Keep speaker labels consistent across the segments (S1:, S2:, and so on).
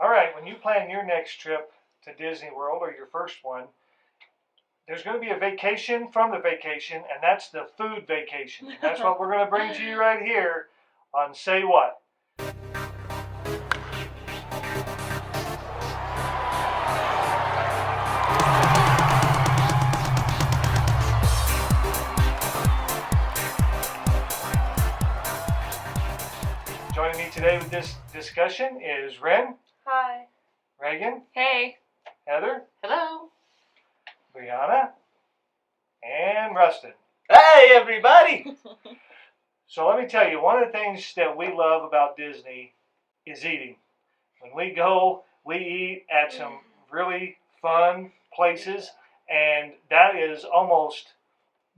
S1: All right, when you plan your next trip to Disney World or your first one, there's going to be a vacation from the vacation, and that's the food vacation. And that's what we're going to bring to you right here on Say What. Joining me today with this discussion is Ren.
S2: Hi.
S1: Reagan.
S2: Hey.
S1: Heather.
S3: Hello.
S1: Brianna. And Rustin.
S4: Hey, everybody!
S1: So let me tell you, one of the things that we love about Disney is eating. When we go, we eat at some really fun places, and that is almost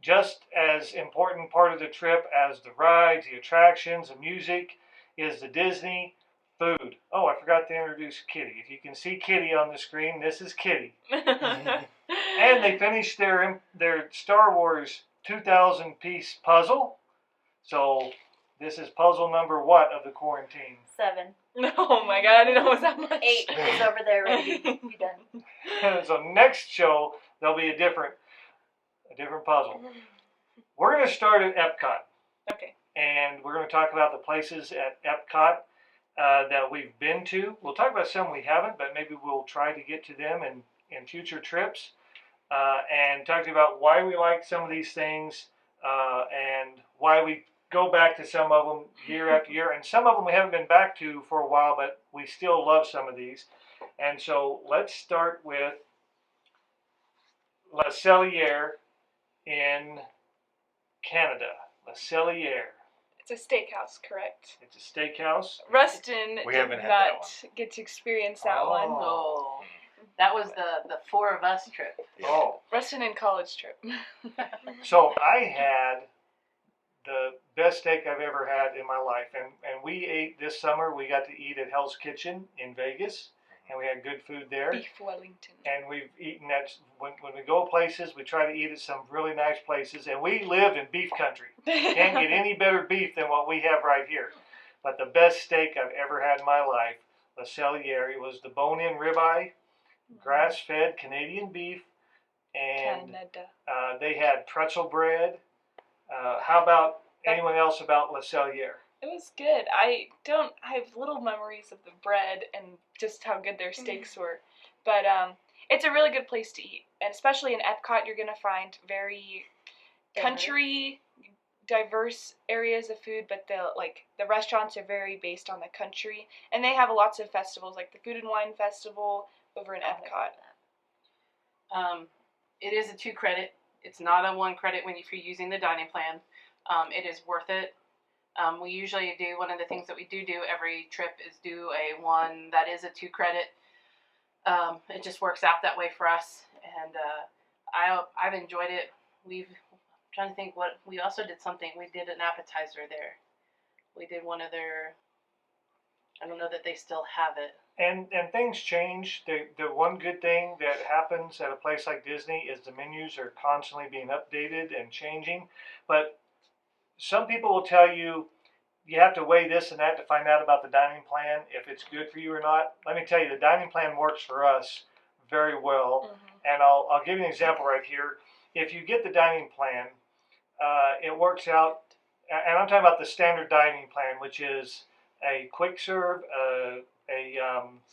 S1: just as important part of the trip as the rides, the attractions, the music, is the Disney food. Oh, I forgot to introduce Kitty. If you can see Kitty on the screen, this is Kitty. And they finished their Star Wars 2,000-piece puzzle. So this is puzzle number what of the quarantine?
S2: 7.
S3: Oh my god, I didn't know it was that much.
S2: 8 is over there ready to be done.
S1: So next show there'll be a different puzzle. We're going to start at Epcot.
S3: Okay.
S1: And we're going to talk about the places at Epcot that we've been to. We'll talk about some we haven't, but maybe we'll try to get to them in future trips. And talk to you about why we like some of these things and why we go back to some of them year after year. And some of them we haven't been back to for a while, but we still love some of these. And so let's start with La Cellière in Canada. La Cellière.
S3: It's a steakhouse, correct?
S1: It's a steakhouse.
S3: Rustin
S4: We
S3: did
S4: haven't had that
S3: not get to experience that one.
S1: Oh.
S3: Oh.
S5: That was the 4 of us trip.
S1: Oh.
S3: Rustin and college trip.
S1: So I had the best steak I've ever had in my life. And we ate this summer. We got to eat at Hell's Kitchen in Vegas. And we had good food there.
S3: Beef Wellington.
S1: And we've eaten at, when we go places, we try to eat at some really nice places. And we live in beef country. Can't get any better beef than what we have right here. But the best steak I've ever had in my life, La Cellière, it was the bone-in ribeye, grass-fed Canadian beef, and
S3: Canada.
S1: they had pretzel bread. How about anyone else about La Cellière?
S3: It was good. I have little memories of the bread and just how good their steaks were. But it's a really good place to eat. And especially in Epcot, you're going to find very country, diverse areas of food, but the restaurants are very based on the country. And they have lots of festivals, like the Food and Wine Festival over in Epcot.
S5: It is a 2 credit. It's not a 1 credit if you're using the dining plan. It is worth it. We usually do, one of the things that we do every trip is do a one that is a 2 credit. It just works out that way for us, and I've enjoyed it. I'm trying to think what we also did something. We did an appetizer there. We did one of their. I don't know that they still have it.
S1: And things change. The one good thing that happens at a place like Disney is the menus are constantly being updated and changing. But some people will tell you you have to weigh this and that to find out about the dining plan, if it's good for you or not. Let me tell you, the dining plan works for us very well. And I'll give you an example right here. If you get the dining plan, it works out, and I'm talking about the standard dining plan, which is a quick serve, a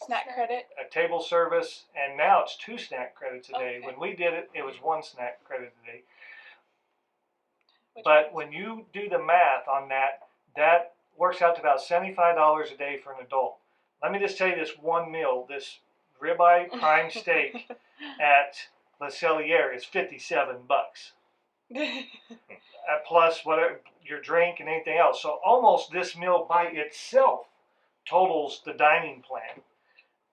S3: Snack credit.
S1: a table service, and now it's 2 snack credits a day.
S3: Okay.
S1: When we did it, it was 1 snack credit a day. But when you do the math on that, that works out to about $75 a day for an adult. Let me just tell you this one meal, this ribeye prime steak at La Cellière is $57. Plus whatever your drink and anything else. So almost this meal by itself totals the dining plan.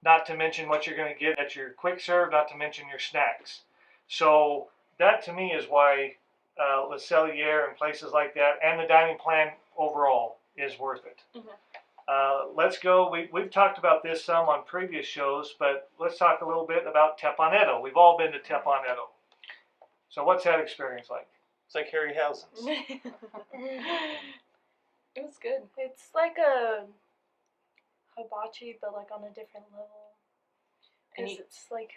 S1: Not to mention what you're going to get at your quick serve, not to mention your snacks. So that to me is why La Cellière and places like that, and the dining plan overall is worth it. Let's go. We've talked about this some on previous shows, but let's talk a little bit about Tepanetto. We've all been to Tepanetto. So what's that experience like?
S4: It's like Harryhausen's.
S3: It was good.
S2: It's like a
S6: hibachi, but like on a different level.
S5: And
S6: Because it's like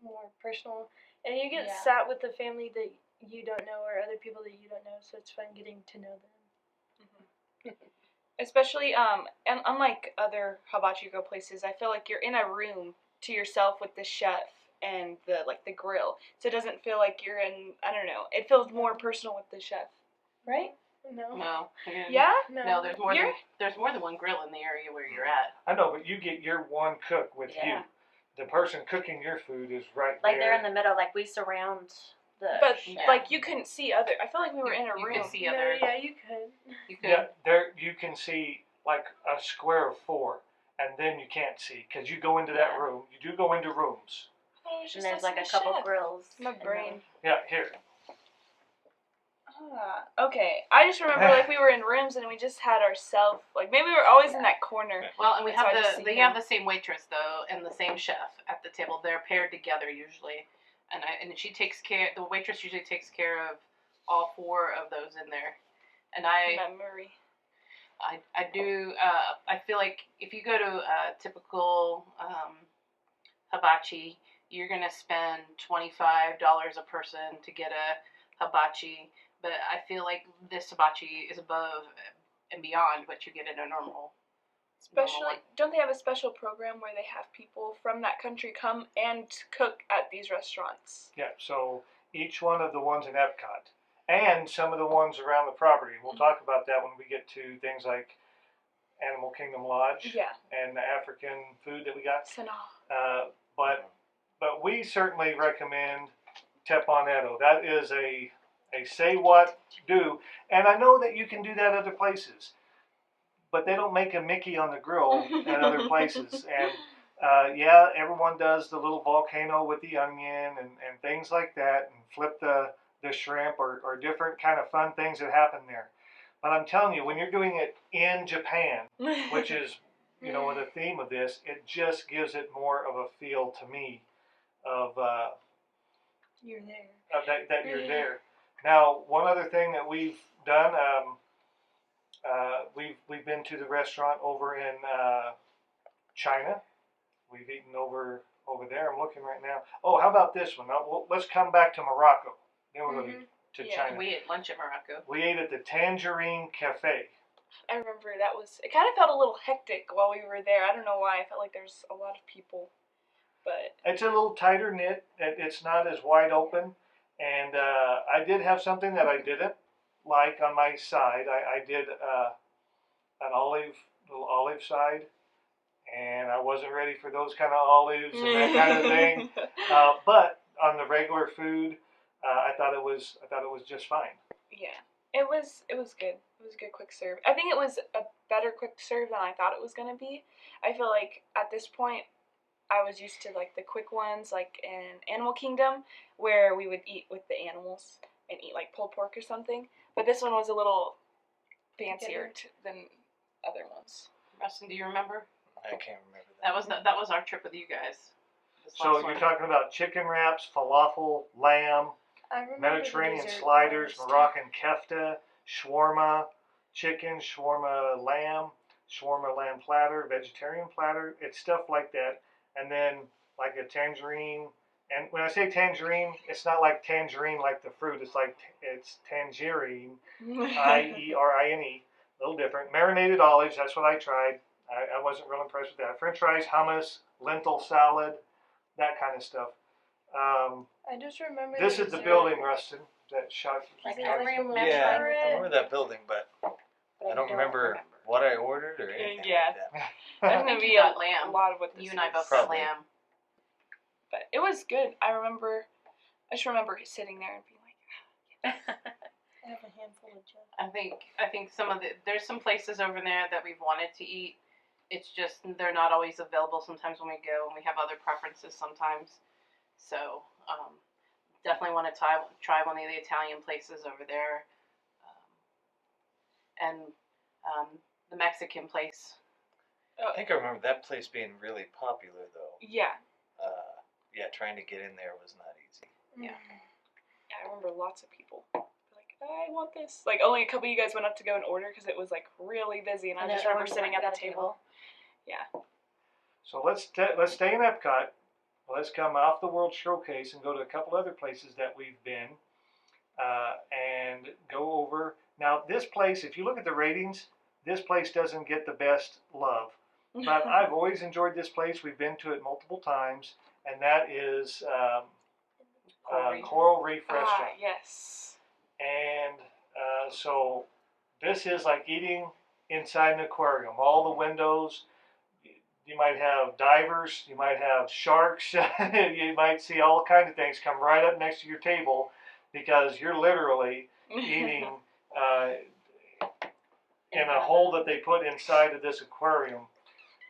S6: more personal, and you get
S2: Yeah.
S6: sat with the family that you don't know or other people that you don't know, so it's fun getting to know them.
S3: Especially, and unlike other hibachi go places, I feel like you're in a room to yourself with the chef and the grill, so it doesn't feel like you're in. I don't know. It feels more personal with the chef, right?
S6: No.
S5: No.
S3: Yeah.
S5: No, there's more than one grill in the area where you're at.
S1: I know, but you get your one cook with you.
S2: Yeah.
S1: The person cooking your food is right
S2: Like
S1: there.
S2: they're in the middle, like we surround the.
S3: But
S2: chef.
S3: like you couldn't see other. I felt like we were in a
S5: You
S3: room.
S5: could see
S6: No,
S5: other.
S6: yeah, you could.
S5: You could.
S1: Yeah, there you can see like a square of 4, and then you can't see because you go into that
S2: Yeah.
S1: room. You do go into rooms.
S3: I thought it was
S2: And
S3: just
S2: there's
S3: us
S2: like
S3: and
S2: a
S3: the
S2: couple
S3: chef.
S2: grills.
S3: My
S2: in the-
S3: brain.
S1: Yeah, here.
S3: Okay. I just remember like we were in rooms and we just had ourselves. Like maybe we were always in that corner.
S5: Well, and we
S3: That's
S5: have
S3: how I just see
S5: they
S3: him.
S5: have the same waitress though, and the same chef at the table. They're paired together usually, and she takes care. The waitress usually takes care of all 4 of those in there, and
S3: Memory.
S5: I do. I feel like if you go to a typical hibachi, you're gonna spend $25 a person to get a hibachi. But I feel like this hibachi is above and beyond what you get in a normal.
S3: Especially, don't they have a special program where they have people from that country come and cook at these restaurants?
S1: Yeah, so each one of the ones in Epcot and some of the ones around the property. We'll talk about that when we get to things like Animal Kingdom Lodge
S3: Yeah.
S1: and the African food that we got.
S3: Sanaa.
S1: But we certainly recommend Tepaneto. That is a say what, do. And I know that you can do that other places, but they don't make a Mickey on the grill at other places. And yeah, everyone does the little volcano with the onion and things like that, and flip the shrimp or different kind of fun things that happen there. But I'm telling you, when you're doing it in Japan, which is, you know, the theme of this, it just gives it more of a feel to me of
S6: You're there.
S1: that you're there. Now, one other thing that we've done, we've been to the restaurant over in China. We've eaten over there. I'm looking right now. Oh, how about this one? Now, let's come back to Morocco. Then we're going to
S3: Yeah.
S1: China.
S5: We ate lunch at Morocco.
S1: We ate at the Tangerine Cafe.
S3: I remember it kind of felt a little hectic while we were there. I don't know why. I felt like there's a lot of people. But
S1: It's a little tighter knit. It's not as wide open. And I did have something that I didn't like on my side. I did an little olive side, and I wasn't ready for those kind of olives and that kind of thing. But on the regular food, I thought it was just fine.
S3: yeah, it was good. It was a good quick serve. I think it was a better quick serve than I thought it was gonna be. I feel like at this point, I was used to like the quick ones, like in Animal Kingdom, where we would eat with the animals and eat like pulled pork or something. But this one was a little fancier than other ones.
S5: Rustin, do you remember?
S4: I can't remember that.
S5: That was our trip with you guys. This
S1: So
S5: last
S1: you're
S5: one.
S1: talking about chicken wraps, falafel, lamb,
S6: I remember
S1: Mediterranean
S6: the dessert
S1: sliders,
S6: most.
S1: Moroccan kefta, shawarma chicken, shawarma lamb platter, vegetarian platter. It's stuff like that. And then like a tangerine. And when I say tangerine, it's not like tangerine like the fruit. It's tangerine, Ierine. A little different. Marinated olives. That's what I tried. I wasn't real impressed with that. French fries, hummus, lentil salad, that kind of stuff.
S6: I just remember.
S1: This
S6: the
S1: is the
S6: dessert.
S1: building, Rustin. That shot.
S2: Like
S6: Is
S2: I
S6: it like
S2: remember
S4: Yeah,
S2: it,
S4: I remember that building, but
S2: but
S4: I don't remember what I ordered or anything
S3: Yeah.
S4: like that.
S3: There's
S5: I
S3: gonna
S5: think
S3: be
S5: you
S3: a
S5: got lamb.
S3: lot of what this
S5: You and I
S3: is.
S5: both
S4: Probably.
S5: got lamb.
S3: But it was good. I just remember sitting there and being like,
S6: I have a handful of junk.
S5: I think there's some places over there that we've wanted to eat. It's just they're not always available sometimes when we go, and we have other preferences sometimes. So definitely want to try one of the Italian places over there, and the Mexican place.
S4: I think I remember that place being really popular, though.
S3: yeah.
S4: Yeah, trying to get in there was not easy.
S3: Yeah. I remember lots of people like, I want this. Like only a couple of you guys went up to go and order because it was like really busy, and I just remember sitting at the table. Yeah.
S1: So let's stay in Epcot. Let's come off the World Showcase and go to a couple other places that we've been, and go over. Now, this place, if you look at the ratings, this place doesn't get the best love. But I've always enjoyed this place. We've been to it multiple times, and that is Coral Reef Restaurant.
S3: Yes.
S1: And so this is like eating inside an aquarium. All the windows. You might have divers. You might have sharks. You might see all kinds of things come right up next to your table because you're literally eating in a hole that they put inside of this aquarium.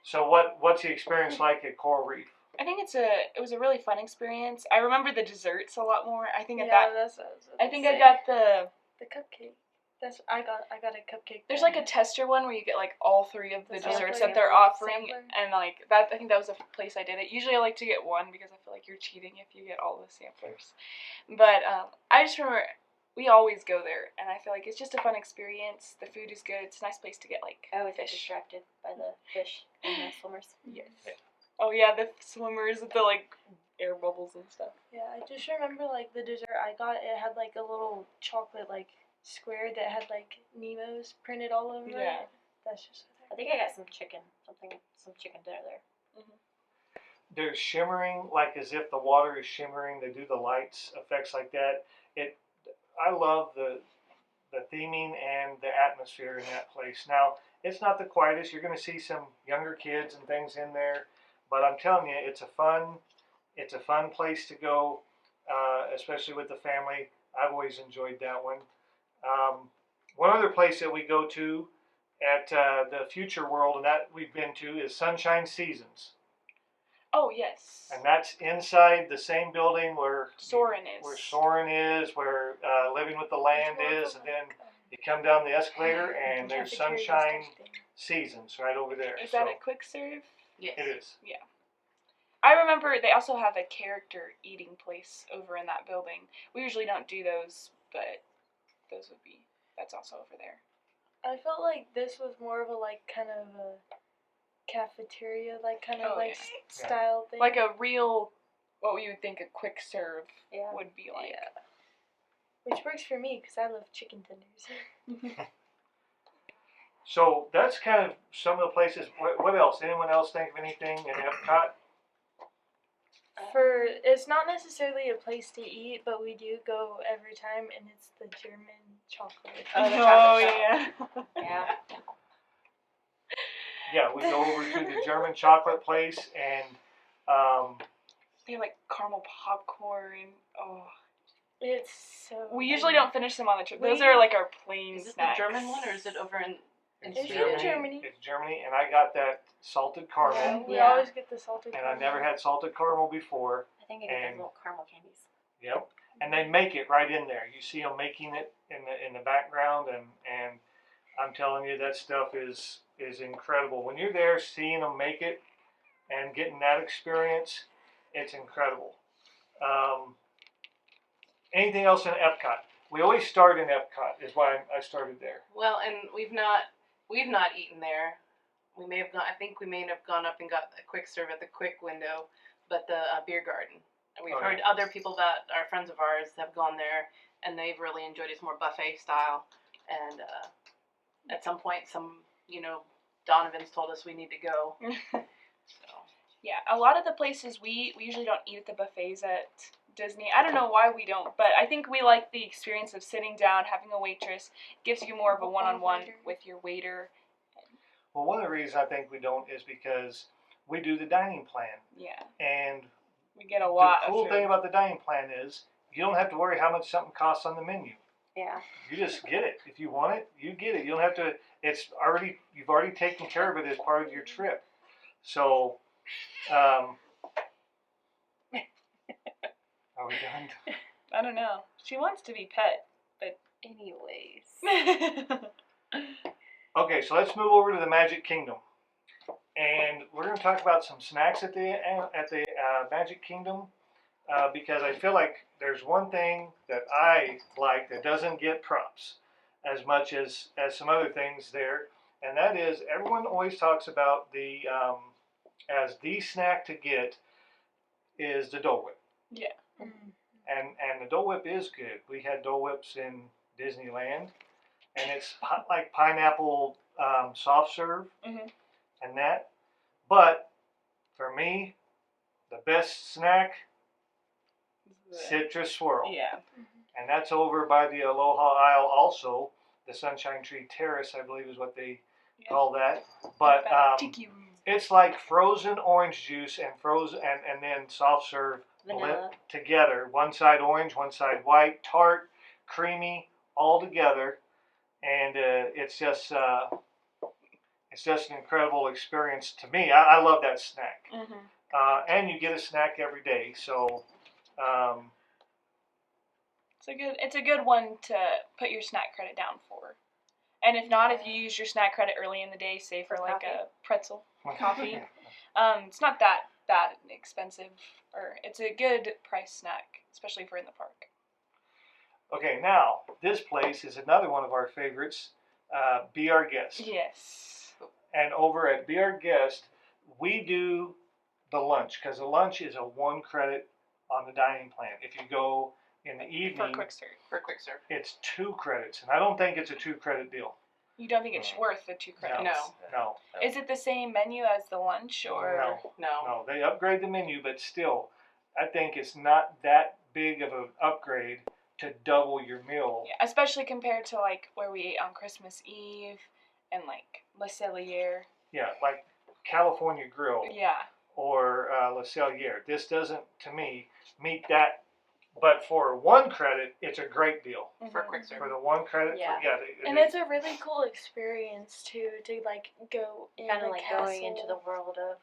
S1: So what's the experience like at Coral Reef?
S3: I think it was a really fun experience. I remember the desserts a lot more. I think
S6: yeah,
S3: at that
S6: that's what I was
S3: I
S6: about
S3: think
S6: to
S3: I
S6: say.
S3: got the
S6: the cupcake. That's I got a cupcake.
S3: there's like a tester one where you get like all three of the
S6: The
S3: desserts
S6: sampler,
S3: that they're
S6: yeah.
S3: offering,
S6: Sampler.
S3: and like that. I think that was the place I did it. Usually I like to get one because I feel like you're cheating if you get all the samplers. But I just remember we always go there, and I feel like it's just a fun experience. The food is good. It's a nice place to get like
S2: I always get
S3: fish.
S2: distracted by the fish and the swimmers.
S3: Yes. Oh yeah, the swimmers with the like air bubbles and stuff.
S6: Yeah, I just remember like the dessert I got. It had like a little chocolate like square that had like Nemo's printed all over
S3: Yeah.
S6: it. That's just
S2: I think I got some chicken dinner there.
S1: They're shimmering like as if the water is shimmering. They do the lights effects like that. I love the theming and the atmosphere in that place. Now it's not the quietest. You're going to see some younger kids and things in there, but I'm telling you, it's a fun place to go, especially with the family. I've always enjoyed that one. One other place that we go to at the Future World and that we've been to is Sunshine Seasons.
S3: Oh yes.
S1: And that's inside the same building where
S3: Soren is.
S1: Where Soren is, where Living with the Land is, and then you come down the escalator and there's Sunshine Seasons right over there.
S3: Is that a quick serve?
S5: Yes.
S1: It is.
S3: I remember they also have a character eating place over in that building. We usually don't do those, but that's also over there.
S6: I felt like this was more of a like kind of a cafeteria, like kind of
S3: Oh,
S6: like
S3: yeah.
S6: style thing.
S3: Like a real, what you would think a quick serve
S2: Yeah.
S3: would be like.
S6: Yeah. Which works for me because I love chicken tenders.
S1: So that's kind of some of the places. What else? Anyone else think of anything in Epcot?
S6: It's not necessarily a place to eat, but we do go every time, and it's the German chocolate.
S2: Oh, the
S3: Oh
S2: chocolate
S3: yeah.
S2: Yeah.
S1: Yeah, we go over to the German chocolate place and
S3: They have like caramel popcorn. Oh.
S6: It's so.
S3: We usually don't finish them on the trip. Those
S6: We-
S3: are like our plain
S5: Is it
S3: snacks.
S5: the German one or is it over in
S6: It's
S5: Sweden?
S6: in Germany.
S1: It's Germany, and I got that salted caramel,
S6: Yeah, we
S2: Yeah.
S6: always get the salted.
S1: and I
S6: caramel.
S1: never had salted caramel before.
S2: I think I get
S1: And-
S2: those little caramel candies.
S1: Yep, and they make it right in there. You see them making it in the background, and I'm telling you, that stuff is incredible. When you're there, seeing them make it and getting that experience, it's incredible. Anything else in Epcot? We always start in Epcot. Is why I started there.
S5: Well, and we've not eaten there. We may have gone. I think we may have gone up and got a quick serve at the quick window, but the beer garden. And we've
S1: Oh,
S5: heard
S1: yeah.
S5: other people that are friends of ours have gone there, and they've really enjoyed it. It's more buffet style. And at some point, Donovan's told us we need to go. So.
S3: Yeah, a lot of the places we usually don't eat at the buffets at Disney. I don't know why we don't, but I think we like the experience of sitting down, having a waitress. Gives you more of a one-on-one with your waiter.
S1: Well, one of the reasons I think we don't is because we do the dining plan,
S3: Yeah,
S1: and
S3: we get a lot
S1: the cool
S3: of
S1: thing
S3: food.
S1: about the dining plan is you don't have to worry how much something costs on the menu.
S2: Yeah.
S1: You just get it. If you want it, you get it. You don't have to. You've already taken care of it as part of your trip. So, are we done?
S3: I don't know. She wants to be pet,
S2: Anyways.
S1: Okay, so let's move over to the Magic Kingdom, and we're going to talk about some snacks at the Magic Kingdom because I feel like there's one thing that I like that doesn't get props as much as some other things there, and that is everyone always talks about as the snack to get is the Dole Whip.
S3: Yeah.
S1: And the Dole Whip is good. We had Dole Whips in Disneyland, and it's like pineapple soft serve
S3: Mhm.
S1: and that. But for me, the best snack, citrus swirl.
S3: Yeah.
S1: And that's over by the Aloha Isle also. The Sunshine Tree Terrace, I believe, is what they call that. But
S3: Tiki room.
S1: it's like frozen orange juice and and then soft serve
S2: Vanilla.
S1: together. One side orange, one side white, tart, creamy, all together, and it's just an incredible experience to me. I love that snack, and you get a snack every day. So.
S3: It's a good one to put your snack credit down for. And if not, if you use your snack credit early in the day, say for like a pretzel coffee, it's not that expensive, or it's a good price snack, especially if we're in the park.
S1: Okay, now this place is another one of our favorites. Be Our Guest.
S3: Yes.
S1: And over at Be Our Guest, we do the lunch because the lunch is a 1 credit on the dining plan. If you go in the evening,
S5: For quick serve.
S1: it's 2 credits, and I don't think it's a 2 credit deal.
S3: You don't think it's worth the 2 credits?
S1: No.
S3: Is it the same menu as the lunch, or?
S1: No. They upgrade the menu, but still, I think it's not that big of an upgrade to double your meal.
S3: Yeah, especially compared to like where we ate on Christmas Eve and like Le Cellier.
S1: Yeah, like California Grill
S3: Yeah.
S1: or Le Cellier. This doesn't, to me, meet that. But for 1 credit, it's a great deal.
S5: For quick serve.
S1: For the 1 credit,
S2: Yeah.
S6: And it's a really cool experience too, to like go in
S2: Kind
S6: the
S2: of like
S6: castle.
S2: going into the world of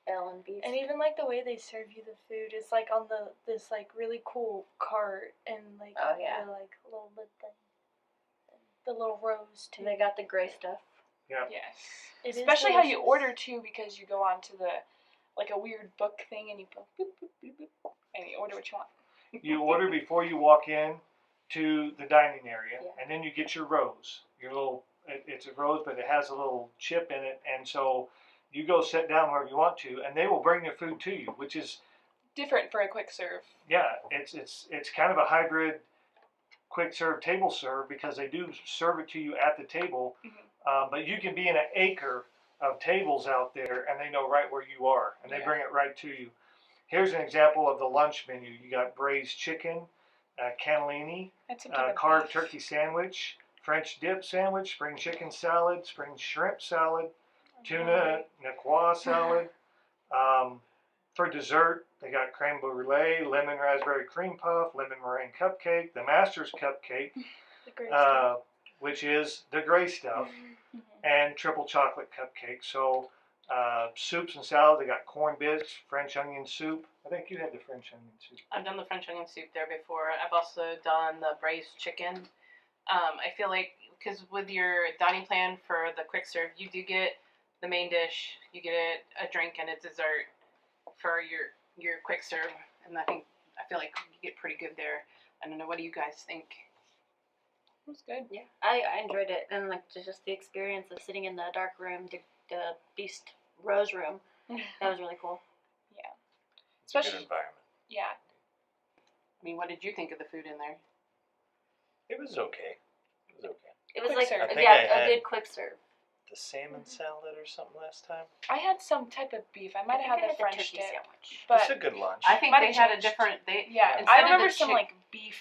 S2: Belle and Beast.
S6: And even like the way they serve you the food is like on this like really cool cart and like
S2: Oh, yeah.
S6: the like little the little rows too.
S2: They got the gray stuff.
S1: Yeah.
S3: Yes.
S6: It is
S3: Especially how you
S6: delicious.
S3: order too, because you go onto the like a weird book thing and you go boop, boop, boop, boop, and you order what you want.
S1: You order before you walk in to the dining area,
S2: Yeah.
S1: and then you get your rose. Your little, it's a rose, but it has a little chip in it, and so you go sit down wherever you want to, and they will bring your food to you, which is
S3: Different for a quick serve.
S1: yeah, it's kind of a hybrid quick serve table serve because they do serve it to you at the table, but you can be in an acre of tables out there, and they know right where you are, and they bring it right to you. Here's an example of the lunch menu. You got braised chicken, cannellini, carved turkey sandwich, French dip sandwich, spring chicken salad, spring shrimp salad, tuna naqua salad. For dessert, they got creme brulee, lemon raspberry cream puff, lemon meringue cupcake, the master's cupcake,
S6: The gray stuff.
S1: which is the gray stuff, and triple chocolate cupcake. So soups and salads, they got corned biscuits, French onion soup. I think you had the French onion soup.
S5: I've done the French onion soup there before. I've also done the braised chicken. I feel like, because with your dining plan for the quick serve, you do get the main dish, you get a drink and a dessert for your quick serve, and I feel like you get pretty good there. I don't know, what do you guys think?
S3: It was good.
S2: Yeah, I enjoyed it, and like just the experience of sitting in the dark room, the Beast Rose room. That was really cool.
S3: Yeah.
S4: It's a
S3: Especially-
S4: good environment.
S3: Yeah.
S5: I mean, what did you think of the food in there?
S4: It was okay.
S2: It was
S3: Quick
S2: like
S3: serve.
S4: I think
S2: a
S4: I had-
S2: good quick serve.
S4: The salmon salad or something last time.
S3: I had some type of beef. I might
S2: I
S3: have
S2: think
S3: had the
S2: I had
S3: French
S2: turkey
S3: dip.
S2: sandwich.
S3: But
S4: It's a good lunch.
S5: I think
S3: Might
S5: they
S3: have
S5: had a
S3: changed.
S5: different.
S3: yeah,
S5: instead
S3: I
S5: of the
S3: remember some
S5: chick-
S3: like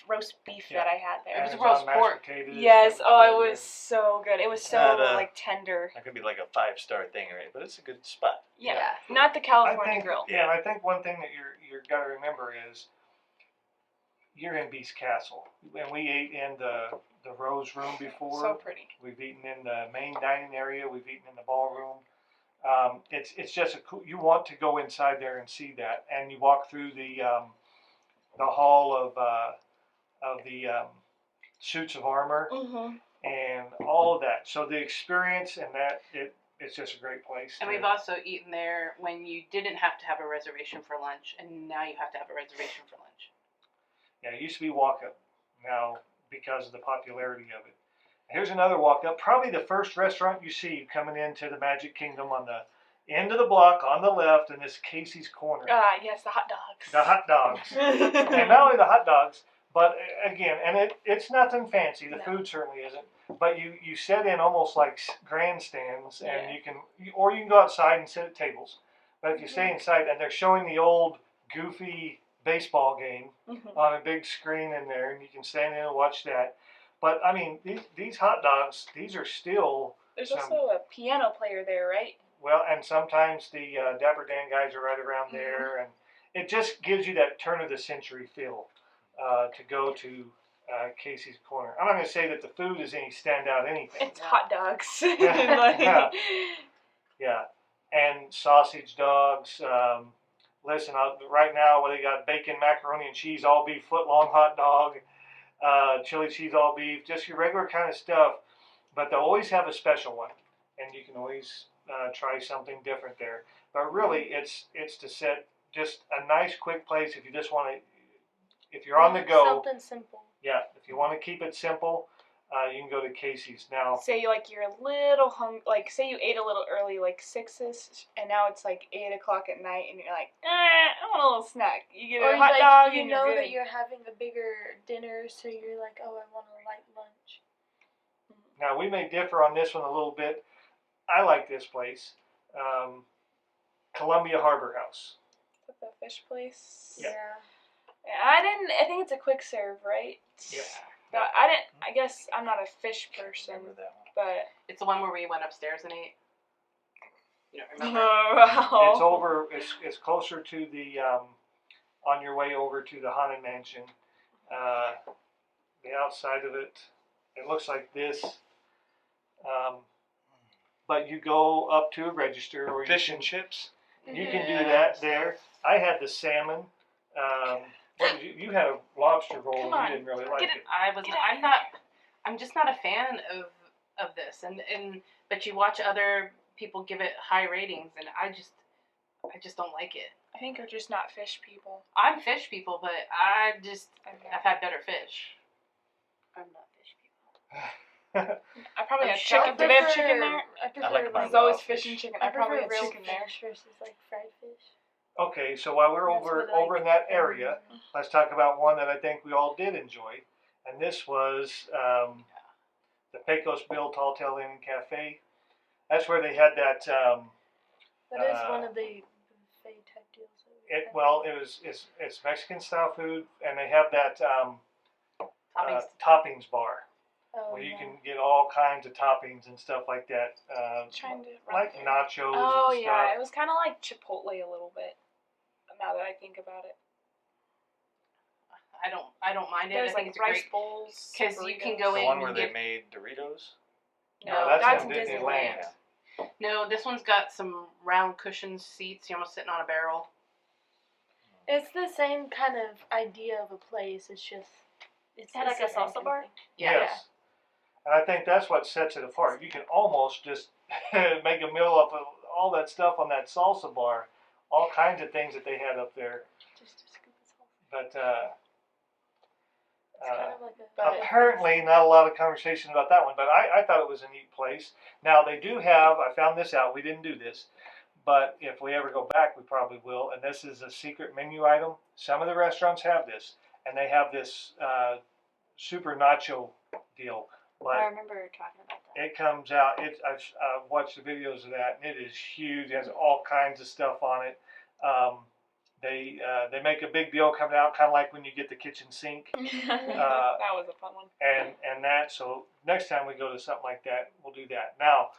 S3: roast beef
S1: Yeah.
S3: that I had there.
S5: It was
S1: And
S5: roast
S1: on mashed
S5: pork.
S1: potatoes.
S3: Yes. Oh, it
S1: really
S3: was so good. It was so
S4: Not,
S3: like tender.
S4: That could be like a 5-star thing, right? But it's a good spot.
S3: Yeah. Not the California grill.
S1: Yeah, and I think one thing that you're got to remember is you're in Beast Castle, and we ate in the Rose Room before.
S3: So pretty.
S1: We've eaten in the main dining area. We've eaten in the ballroom. It's just a cool. You want to go inside there and see that, and you walk through the hall of the suits of armor
S3: Mm-hmm.
S1: and all of that. So the experience and that it's just a great place.
S5: And we've also eaten there when you didn't have to have a reservation for lunch, and now you have to have a reservation for lunch.
S1: Yeah, it used to be walk up now because of the popularity of it. Here's another walk up. Probably the first restaurant you see coming into the Magic Kingdom on the end of the block on the left, and this Casey's Corner.
S3: Yes, the hot dogs.
S1: The hot dogs. And not only the hot dogs, but again, and it's nothing fancy. The
S3: No.
S1: food certainly isn't. But you sit in almost like grandstands, and you can go outside and sit at tables. But if you stay inside, and they're showing the old goofy baseball game on a big screen in there, and you can stand in and watch that. But I mean, these hot dogs, these are still.
S3: There's also a piano player there, right?
S1: Well, and sometimes the Dapper Dan guys are right around there, and it just gives you that turn of the century feel to go to Casey's Corner. I'm not going to say that the food is any standout anything.
S3: It's hot dogs.
S1: Yeah. Yeah, and sausage dogs. Listen, right now they got bacon, macaroni, and cheese, all beef, foot-long hot dog, chili cheese, all beef, just your regular kind of stuff. But they'll always have a special one, and you can always try something different there. But really, it's to set just a nice, quick place if you just want to. If you're on the go,
S6: Something simple.
S1: yeah. If you want to keep it simple, you can go to Casey's now.
S3: Say like you're a little like say you ate a little early, like 6ish, and now it's like 8 o'clock at night, and you're like, I want a little snack. You get
S6: Or
S3: a hot
S6: like
S3: dog,
S6: you
S3: and
S6: know
S3: you're good.
S6: that you're having a bigger dinner, so you're like, oh, I want a light lunch.
S1: Now we may differ on this one a little bit. I like this place, Columbia Harbor House.
S3: Is that the fish place?
S1: Yeah.
S3: I think it's a quick serve, right?
S1: Yep.
S3: But I guess I'm not a fish person,
S4: Remember that one.
S3: but.
S5: It's the one where we went upstairs and ate. You don't remember?
S3: Wow.
S1: It's over. It's closer to the on your way over to the Haunted Mansion. The outside of it, it looks like this. But you go up to a register, or
S4: Fish and chips.
S1: you can do that there. I had the salmon. What did you had a lobster roll.
S3: Come
S1: And
S3: on,
S1: you didn't really like
S3: get
S1: it.
S5: I'm just not a fan of this, and but you watch other people give it high ratings, and I just don't like it.
S3: I think we're just not fish people.
S5: I'm fish people, but I've had better fish.
S2: I'm not fish people.
S3: I probably
S2: I'm
S3: had
S2: sure-
S3: chicken. Do they have chicken there?
S6: I prefer
S4: like my
S3: There's always
S4: raw
S3: fish
S4: fish.
S3: and chicken.
S6: I
S3: I probably
S6: prefer
S3: had
S6: real
S3: chicken there.
S6: fish versus like fried fish.
S1: Okay, so while we're
S6: That's
S1: over
S6: what I
S1: over in that area, let's talk about one that I think we all did enjoy, and this was the Pecos Bill Tall Tale Inn and Cafe. That's where they had that.
S6: That is one of the buffet type deals.
S1: It's Mexican style food, and they have that toppings bar
S6: Oh,
S1: where you
S6: yeah.
S1: can get all kinds of toppings and stuff like that,
S3: Trying to
S1: like nachos
S3: Oh
S1: and
S3: yeah,
S1: stuff.
S3: it was kind of like Chipotle a little bit. Now that I think about it,
S5: I don't mind it.
S3: there's
S5: I think
S3: like
S5: it's
S3: rice
S5: great
S3: bowls.
S5: because you can
S3: burritos.
S5: go
S4: The
S5: in
S4: one
S5: and
S4: where they
S5: get.
S4: made Doritos.
S1: No, that's
S3: in
S1: in
S3: Disneyland.
S1: Disneyland.
S5: No, this one's got some round cushion seats. You're almost sitting on a barrel.
S6: It's the same kind of idea of a place. It's just it's
S2: Had like a salsa bar?
S5: Yeah.
S1: Yes. And I think that's what sets it apart. You can almost just make a meal off of all that stuff on that salsa bar, all kinds of things that they had up there.
S6: Just a scoop of salsa.
S1: But
S6: It's kind of like a.
S1: apparently not a lot of conversation about that one, but I thought it was a neat place. Now they do have, I found this out, we didn't do this, but if we ever go back we probably will, and this is a secret menu item. Some of the restaurants have this, and they have this super nacho deal.
S2: I
S1: But
S2: remember talking about that.
S1: it comes out. I've watched the videos of that, and it is huge. It has all kinds of stuff on it. They make a big deal coming out, kind of like when you get the kitchen sink,
S3: That was a fun one.
S1: and that. So next time we go to something like that, we'll do that. Now,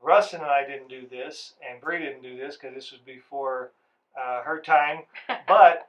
S1: Rustin and I didn't do this, and Bree didn't do this because this was before her time. But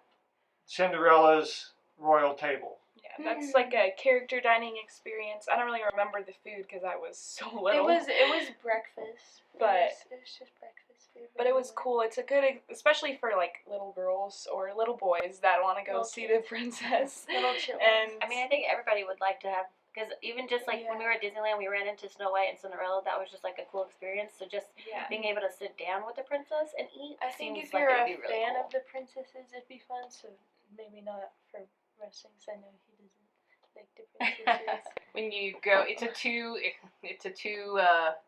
S1: Cinderella's Royal Table.
S3: Yeah, that's like a character dining experience. I don't really remember the food because I was so little.
S6: It was breakfast,
S3: But-
S6: it was just breakfast food.
S3: But it was cool. It's a good, especially for like little girls or little boys that want to go
S6: Little
S3: see
S6: kids.
S3: the princess.
S6: Little children.
S3: And
S2: I mean, I think everybody would like to have, because even just like when we were at Disneyland, we ran into Snow White and Cinderella. That was just like a cool experience. So just
S3: yeah,
S2: being able to sit down with the princess and eat
S6: I think
S2: seems
S6: if
S2: like
S6: you're
S2: it
S6: a
S2: would be really
S6: fan
S2: cool.
S6: of the princesses, it'd be fun. So maybe not for wrestling, 'cause I know he doesn't like the princesses.
S5: when you go, it's a two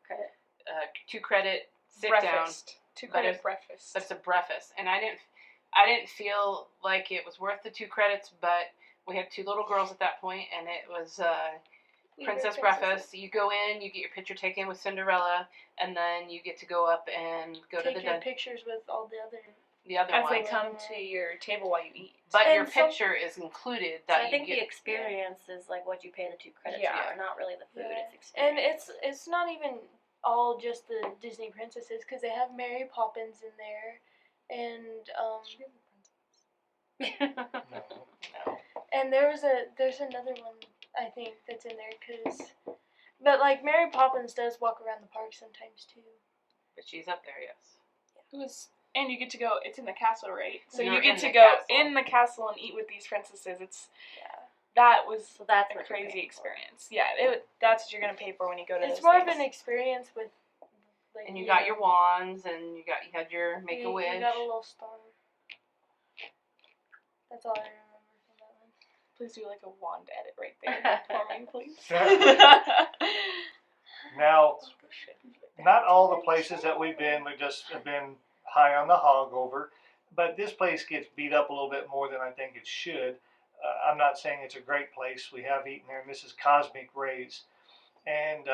S2: Credit.
S5: 2 credit sit
S3: breakfast.
S5: down.
S3: 2 credit breakfast.
S5: But it's a breakfast, and I didn't feel like it was worth the 2 credits, but we had 2 little girls at that point, and it was princess breakfast. You go in, you get your picture taken with Cinderella, and then you get to go up and go to
S6: Take your pictures with all the other
S3: As they
S5: ones.
S3: come to your table while you eat.
S5: But
S6: And
S5: your picture is included. That
S2: So I think
S5: you
S2: the
S5: get,
S2: experience is like what you pay the 2 credits
S3: Yeah.
S2: for, not really the food.
S6: Yeah.
S2: It's
S6: And
S2: experience.
S6: it's not even all just the Disney princesses, because they have Mary Poppins in there, and
S5: No.
S6: and there's another one I think that's in there, but like Mary Poppins does walk around the park sometimes too.
S5: But she's up there, yes.
S3: And you get to go. It's in the castle, right? So
S5: You're
S3: you get
S5: in
S3: to
S5: the
S3: go
S5: castle.
S3: in the castle and eat with these princesses.
S6: Yeah.
S3: That was
S2: So that's
S3: a
S2: what you're
S3: crazy
S2: paying
S3: experience. Yeah, that's what you're gonna pay for when you go to
S6: It's
S3: those
S6: more of
S3: things.
S6: an experience with. Like,
S5: And you got your wands, and you had your make a
S6: You
S5: wish.
S6: got a little star. That's all I remember from that one.
S3: Please do like a wand edit right there for me, please.
S1: Now, not all the places that we've been, we've just been high on the hog over, but this place gets beat up a little bit more than I think it should. I'm not saying it's a great place. We have eaten there, and this is Cosmic Rays. And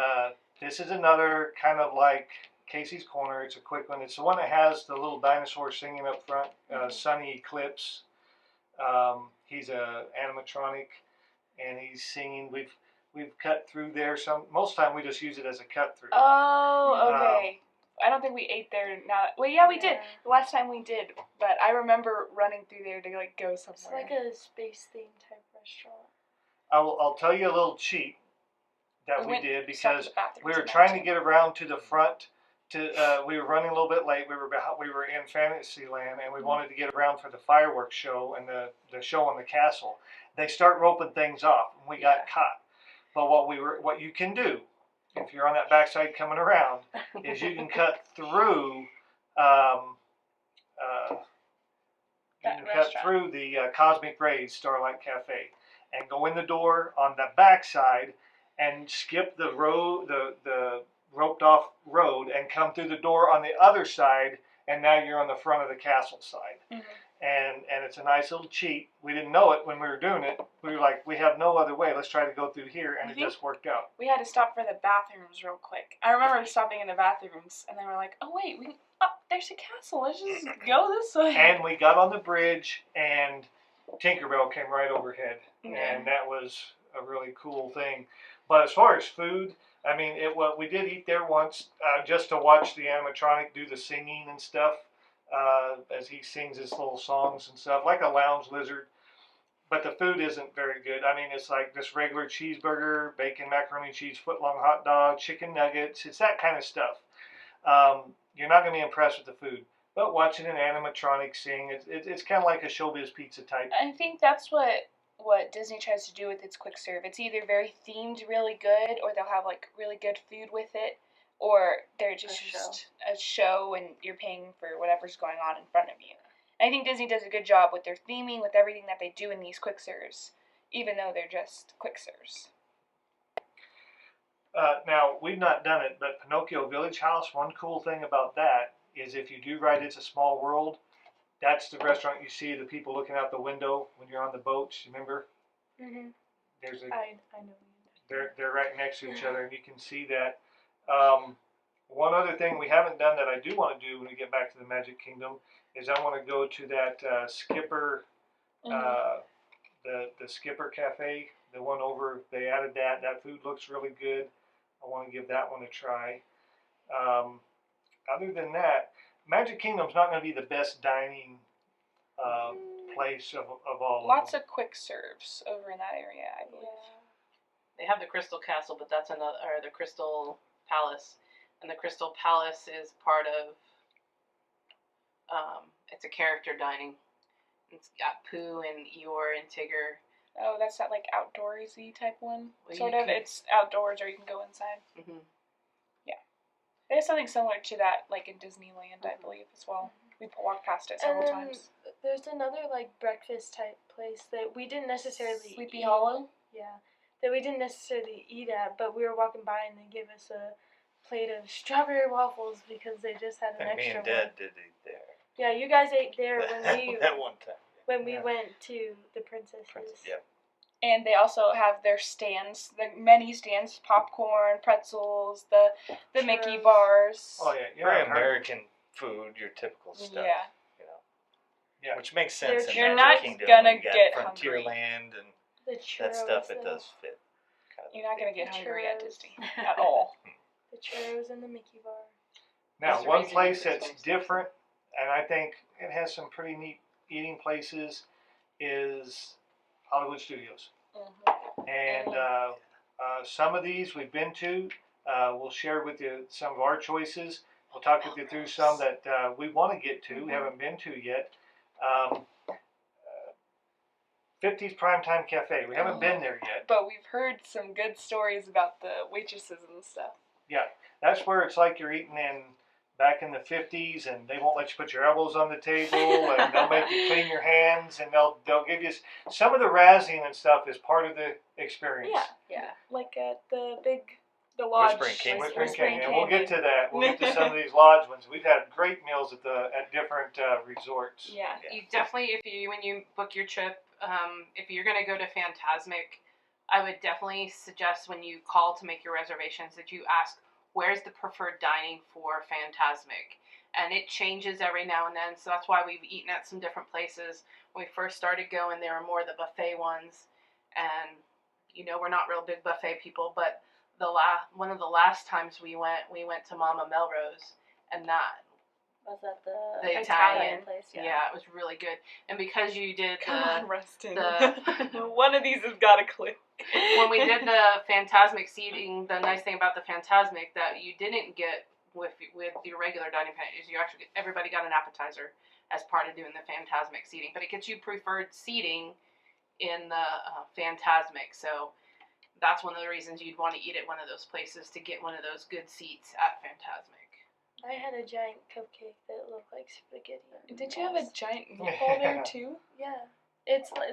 S1: this is another kind of like Casey's Corner. It's a quick one. It's the one that has the little dinosaur singing up front, Sunny Eclipse. He's a animatronic, and he's singing. We've cut through there. Most of the time we just use it as a cut through.
S3: Oh, okay. I don't think we ate there now. Well, yeah, we did.
S6: Yeah.
S3: The last time we did, but I remember running through there to like go somewhere.
S6: It's like a space themed type restaurant.
S1: I'll tell you a little cheat that we
S3: went
S1: did,
S3: stopped
S1: because
S3: at the bathrooms
S1: we were
S3: and
S1: trying to
S3: everything.
S1: get around to the front. We were running a little bit late. We were in Fantasyland, and we wanted to get around for the fireworks show and the show on the castle. They start roping things off, and we got caught. But what you can do if you're on that backside coming around is you can cut through. The Cosmic Rays Starlight Cafe and go in the door on the backside and skip the road, the roped off road, and come through the door on the other side, and now you're on the front of the castle side.
S3: Mhm.
S1: And it's a nice little cheat. We didn't know it when we were doing it. We were like, we have no other way. Let's try to go through here, and it just worked out.
S3: We had to stop for the bathrooms real quick. I remember stopping in the bathrooms, and they were like, "Oh wait, there's a castle. Let's just go this way."
S1: And we got on the bridge, and Tinkerbell came right overhead, and that was a really cool thing. But as far as food, I mean, we did eat there once just to watch the animatronic do the singing and stuff as he sings his little songs and stuff, like a lounge lizard. But the food isn't very good. I mean, it's like this regular cheeseburger, bacon, macaroni and cheese, footlong hot dog, chicken nuggets. It's that kind of stuff. You're not going to be impressed with the food. But watching an animatronic sing, it's kind of like a Showbiz Pizza type.
S3: I think that's what Disney tries to do with its quick serve. It's either very themed, really good, or they'll have like really good food with it, or they're just a show and you're paying for whatever's going on in front of you. And I think Disney does a good job with their theming, with everything that they do in these quick serves, even though they're just quick serves.
S1: Now, we've not done it, but Pinocchio Village House, one cool thing about that is if you do ride It's a Small World, that's the restaurant you see the people looking out the window when you're on the boats. Remember?
S6: Mhm.
S1: There's
S6: I know.
S1: they're right next to each other, and you can see that. One other thing we haven't done that I do want to do when we get back to the Magic Kingdom is I want to go to that Skipper, the Skipper Cafe, the one over. They added that. That food looks really good. I want to give that one a try. Other than that, Magic Kingdom's not going to be the best dining place of all.
S3: Lots of quick serves over in that area, I believe.
S5: They have the Crystal Castle, but that's or the Crystal Palace, and the Crystal Palace is part of. It's a character dining. It's got Pooh and Eeyore and Tigger.
S3: Oh, that's that like outdoorsy type one.
S5: Well,
S3: Sort
S5: you
S3: of.
S5: can-
S3: It's outdoors, or you can go inside.
S5: Mm-hmm.
S3: There's something similar to that, like in Disneyland, I believe, as well. We walked past it several times.
S6: There's another like breakfast type place that we didn't necessarily
S3: Sleepy
S6: eat.
S3: Hollow.
S6: Yeah, that we didn't necessarily eat at, but we were walking by and they gave us a plate of strawberry waffles because they just had an
S4: And me
S6: extra
S4: and Dad
S6: one.
S4: did eat there.
S6: Yeah, you guys ate there
S4: that one time.
S6: when we
S1: Yeah.
S6: went to the Princesses.
S4: Yep.
S3: And they also have their stands, the many stands, popcorn, pretzels, the Mickey
S6: Churros.
S3: bars.
S1: Oh yeah,
S4: Very
S1: I've heard-
S4: American food, your typical stuff.
S3: Yeah.
S4: You know.
S1: Yeah.
S4: Which makes sense in
S3: You're
S4: Magic
S3: not
S4: Kingdom.
S3: gonna
S4: when you got
S3: get hungry.
S4: Frontierland and
S6: The churros.
S4: that stuff. It
S6: though.
S4: does fit. Kind of
S3: You're not gonna get
S6: The
S3: hungry at
S6: churros.
S3: Disney at all.
S6: The churros and the Mickey bar.
S1: Now,
S5: That's the
S1: one
S5: reason
S1: place
S5: you
S1: that's
S5: experience
S1: different, and I think it has some pretty neat eating places, is Hollywood Studios. And some of these we've been to. We'll share with you some of our choices. We'll talk with you through some that we want to get to, haven't been to yet. 50's Primetime Cafe. We haven't been there yet.
S3: But we've heard some good stories about the waitresses and stuff.
S1: Yeah, that's where it's like you're eating back in the 50s, and they won't let you put your elbows on the table, and they'll make you clean your hands, and they'll give you some of the razzing and stuff is part of the experience.
S3: Yeah.
S2: Yeah.
S3: Like at the lodge.
S4: Whispering King.
S1: Whispering
S3: Whispering
S1: King, and we'll get
S3: Canyon.
S1: to that. We'll get to some of these lodge ones. We've had great meals at different resorts.
S3: Yeah.
S5: You definitely, when you book your trip, if you're going to go to Fantasmic, I would definitely suggest when you call to make your reservations that you ask, where's the preferred dining for Fantasmic? And it changes every now and then, so that's why we've eaten at some different places. When we first started going, there were more of the buffet ones, and we're not real big buffet people, but one of the last times we went to Mama Melrose, and that
S2: Was that
S5: the
S2: the
S5: Italian
S2: place?
S5: yeah, it was really good. And because you did
S3: Come on, Rustin.
S5: the-
S3: One of these has got to click.
S5: when we did the Fantasmic seating, the nice thing about the Fantasmic that you didn't get with your regular dining plan is you actually everybody got an appetizer as part of doing the Fantasmic seating, but it gets you preferred seating in the Fantasmic. So that's one of the reasons you'd want to eat at one of those places, to get one of those good seats at Fantasmic.
S6: I had a giant cupcake that looked like spaghetti.
S3: Did you have a giant meatball there too?
S6: Yeah. It's like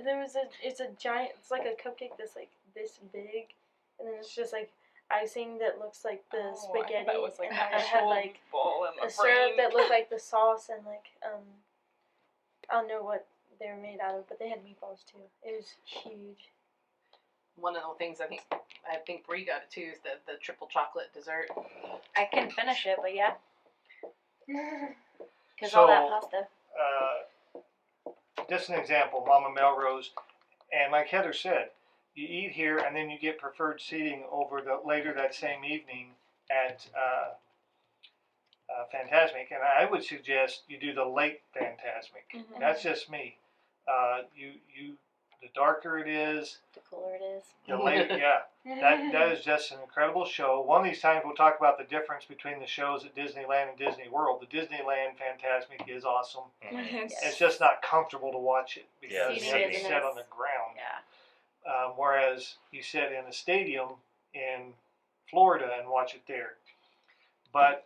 S6: it's a giant. It's like a cupcake that's like this big, and then it's just like icing that looks like the spaghetti.
S3: I thought it was like
S6: and
S3: an
S6: I had
S3: actual
S6: like
S3: ball in
S6: a
S3: the
S6: syrup
S3: brain.
S6: that looked like the sauce and like I don't know what they were made out of, but they had meatballs too. It was huge.
S5: One of the things I think Bree got it too is the triple chocolate dessert.
S2: I couldn't finish it, but yeah, because
S1: So-
S2: all that pasta.
S1: Just an example, Mama Melrose, and like Heather said, you eat here and then you get preferred seating over later that same evening at Fantasmic, and I would suggest you do the late Fantasmic.
S3: Mhm.
S1: That's just me. The darker it is,
S2: The cooler it is.
S1: the later, yeah. That is just an incredible show. One of these times we'll talk about the difference between the shows at Disneyland and Disney World. The Disneyland Fantasmic is awesome. It's just not comfortable to watch it because
S4: Yeah,
S1: you
S2: seating
S1: have to
S2: isn't
S1: sit
S2: as-
S1: on the ground.
S2: Yeah.
S1: Whereas you sit in a stadium in Florida and watch it there. But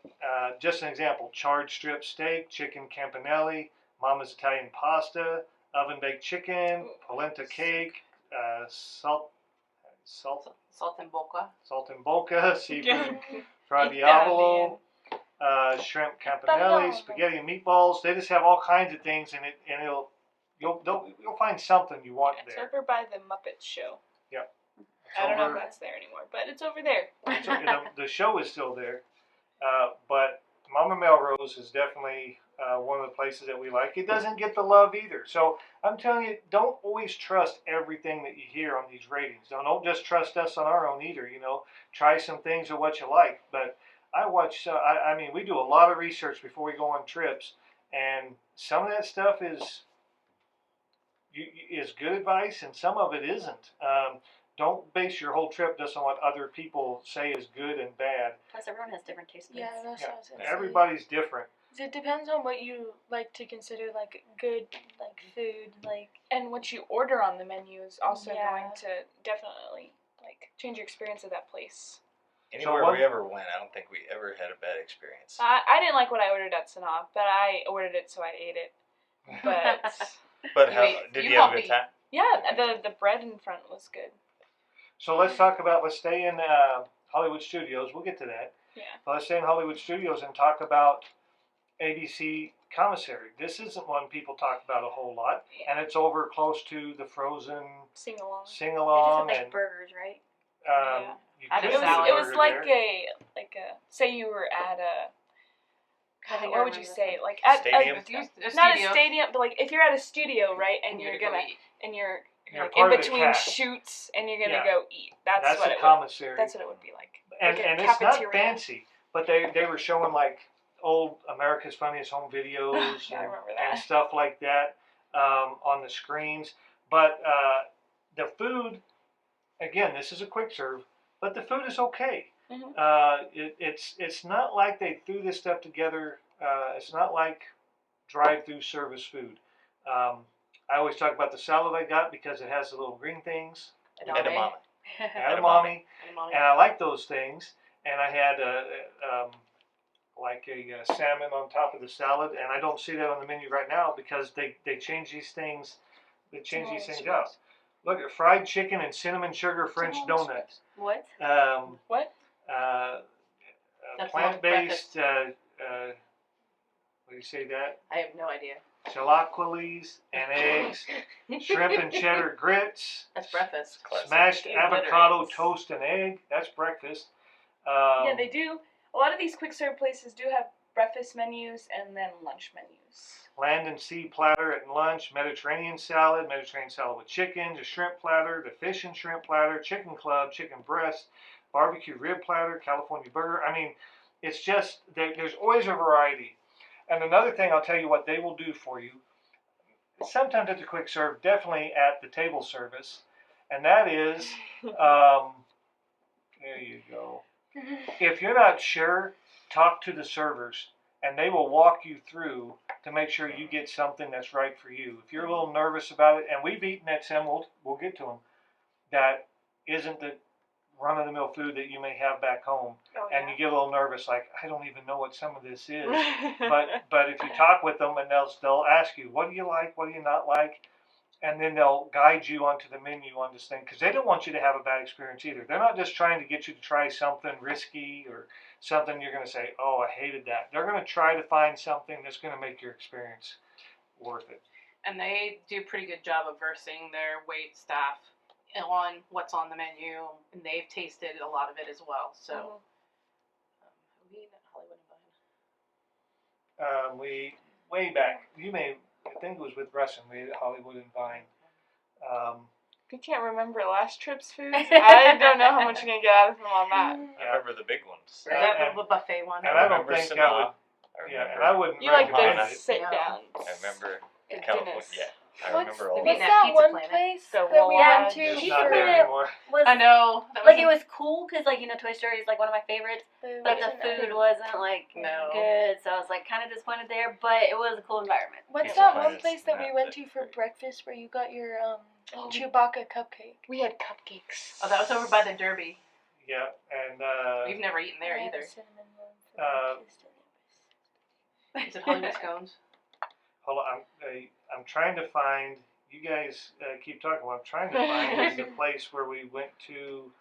S1: just an example, charred strip steak, chicken campanelli, Mama's Italian pasta, oven baked chicken, polenta cake, salt
S5: Saltimbocca.
S1: seafood fra diavolo, shrimp campanelli, spaghetti and meatballs. They just have all kinds of things in it, and you'll find something you want
S3: It's
S1: there.
S3: over by the Muppet Show.
S1: Yep.
S3: I don't know if
S1: over-
S3: that's there anymore, but it's over there.
S1: the show is still there, but Mama Melrose is definitely one of the places that we like. It doesn't get the love either. So I'm telling you, don't always trust everything that you hear on these ratings. Don't just trust us on our own either. Try some things of what you like. But I watch. I mean, we do a lot of research before we go on trips, and some of that stuff is good advice, and some of it isn't. Don't base your whole trip just on what other people say is good and bad.
S2: Plus, everyone has different taste buds.
S6: Yeah, that's what I was gonna say.
S1: Everybody's different.
S6: It depends on what you like to consider like good like food, like
S3: And what you order on the menu is also
S6: Yeah.
S3: going to definitely change your experience of that place.
S4: Anywhere
S1: what-
S4: we ever went, I don't think we ever had a bad experience.
S3: I didn't like what I ordered at Sanaa, but I ordered it so I ate it. But
S4: But
S5: Wait,
S4: did
S5: you
S4: you have
S5: won't
S4: a good
S5: be-
S4: time?
S3: yeah, the bread in front was good.
S1: So let's stay in Hollywood Studios. We'll get to that.
S3: Yeah.
S1: But let's stay in Hollywood Studios and talk about ABC Commissary. This isn't one people talk about a whole lot, and it's over close to the Frozen
S3: Sing along.
S2: They just
S1: sing-along.
S2: have like burgers, right?
S1: You
S5: I had
S1: could
S5: a
S1: get a
S5: salad.
S3: It was
S1: burger
S3: like
S1: there.
S3: a say you were at a.
S2: I think I
S3: What would you
S2: remember
S3: say?
S2: this
S3: Like at
S4: Stadium?
S3: not a stadium, but like if you're at a studio, right, and
S5: You're
S3: you're
S5: gonna
S3: gonna
S5: eat.
S3: and you're
S1: You're
S3: like
S1: part
S3: in
S1: of the
S3: between
S1: cast.
S3: shoots and you're gonna
S1: Yeah.
S3: go eat. That's what
S1: a
S3: it would.
S1: commissary.
S3: That's what it would be like.
S1: and
S3: like a
S1: and it's not
S3: cafeteria.
S1: fancy, but they were showing like old America's Funniest Home Videos
S3: Yeah, I
S1: and,
S3: remember
S1: and
S3: that.
S1: stuff like that on the screens. But the food, again, this is a quick serve, but the food is okay.
S3: Mhm.
S1: It's not like they threw this stuff together. It's not like drive-through service food. I always talk about the salad I got because it has the little green things,
S4: Edamame.
S1: edamame, and I like those things. And I had like a salmon on top of the salad, and I don't see that on the menu right now because they change these things. They change these things out. Look at fried chicken and cinnamon sugar French donut.
S2: What?
S3: What?
S5: That's
S1: Plant-based. What do you say that?
S5: I have no idea.
S1: Chilaquiles and eggs, shrimp and cheddar grits,
S5: That's breakfast.
S4: Classic.
S1: smashed
S5: It
S1: avocado
S5: obliterates.
S1: toast and egg. That's breakfast.
S3: Yeah, they do. A lot of these quick serve places do have breakfast menus and then lunch menus.
S1: Land and sea platter at lunch, Mediterranean salad with chicken, the shrimp platter, the fish and shrimp platter, chicken club, chicken breast, barbecue rib platter, California burger. I mean, it's just, there's always a variety. And another thing, I'll tell you what they will do for you, sometimes at the quick serve, definitely at the table service, and that is, there you go. If you're not sure, talk to the servers, and they will walk you through to make sure you get something that's right for you. If you're a little nervous about it, and we've eaten at some, we'll get to them, that isn't the run-of-the-mill food that you may have back home,
S3: Oh,
S1: and you get a little nervous, like, I don't even know what some of this is. But if you talk with them, and they'll ask you, what do you like, what do you not like, and then they'll guide you onto the menu on this thing, because they don't want you to have a bad experience either. They're not just trying to get you to try something risky or something you're going to say, oh, I hated that. They're going to try to find something that's going to make your experience worth it.
S5: And they do a pretty good job of versing their wait staff on what's on the menu, and they've tasted a lot of it as well. So, have we eaten at Hollywood and Vine?
S1: We way back, I think it was with Russ and we ate at Hollywood and Vine.
S3: You can't remember last trip's food? I don't know how much you're going to get out of them on that.
S4: I remember the big ones.
S5: Is that
S1: and-
S5: the buffet one?
S1: and I don't
S4: remember
S1: think
S4: Sanaa.
S1: I would.
S4: I
S1: Yeah, and
S4: remember.
S1: I wouldn't
S3: You like
S1: recommend
S3: the
S1: it.
S3: sit
S2: No.
S3: downs.
S4: I remember
S3: at
S4: California.
S3: Dennis.
S4: Yeah, I
S6: What's,
S4: remember all
S5: Maybe
S6: what's
S4: that.
S5: that
S6: that
S5: Pizza
S6: one
S5: Planet.
S6: place
S3: The
S6: that we
S3: Wall
S6: had
S3: Lodge.
S6: too?
S1: It's
S2: Cheese
S1: not
S2: for
S1: there
S2: it.
S1: anymore.
S2: Was
S5: I know. That
S2: like
S5: was
S2: it was cool because like Toy Story is like one of my favorites, but the food wasn't like
S5: No.
S2: good, so I was like kind of disappointed there. But it was a cool environment.
S6: What's
S4: Pizza
S6: that
S4: Planet
S6: one
S4: is
S6: place that we
S4: not
S6: went
S4: that
S6: to for
S4: great.
S6: breakfast where you got your
S3: Oh,
S6: Chewbacca cupcake?
S3: we had cupcakes.
S5: Oh, that was over by the Derby.
S1: Yeah, and
S5: We've never eaten there
S6: I had a
S5: either.
S6: cinnamon one for breakfast, and it was
S5: Is it Hollywood Scones?
S1: hold on, I'm trying to find. You guys keep talking. What I'm trying to find is the place where we went to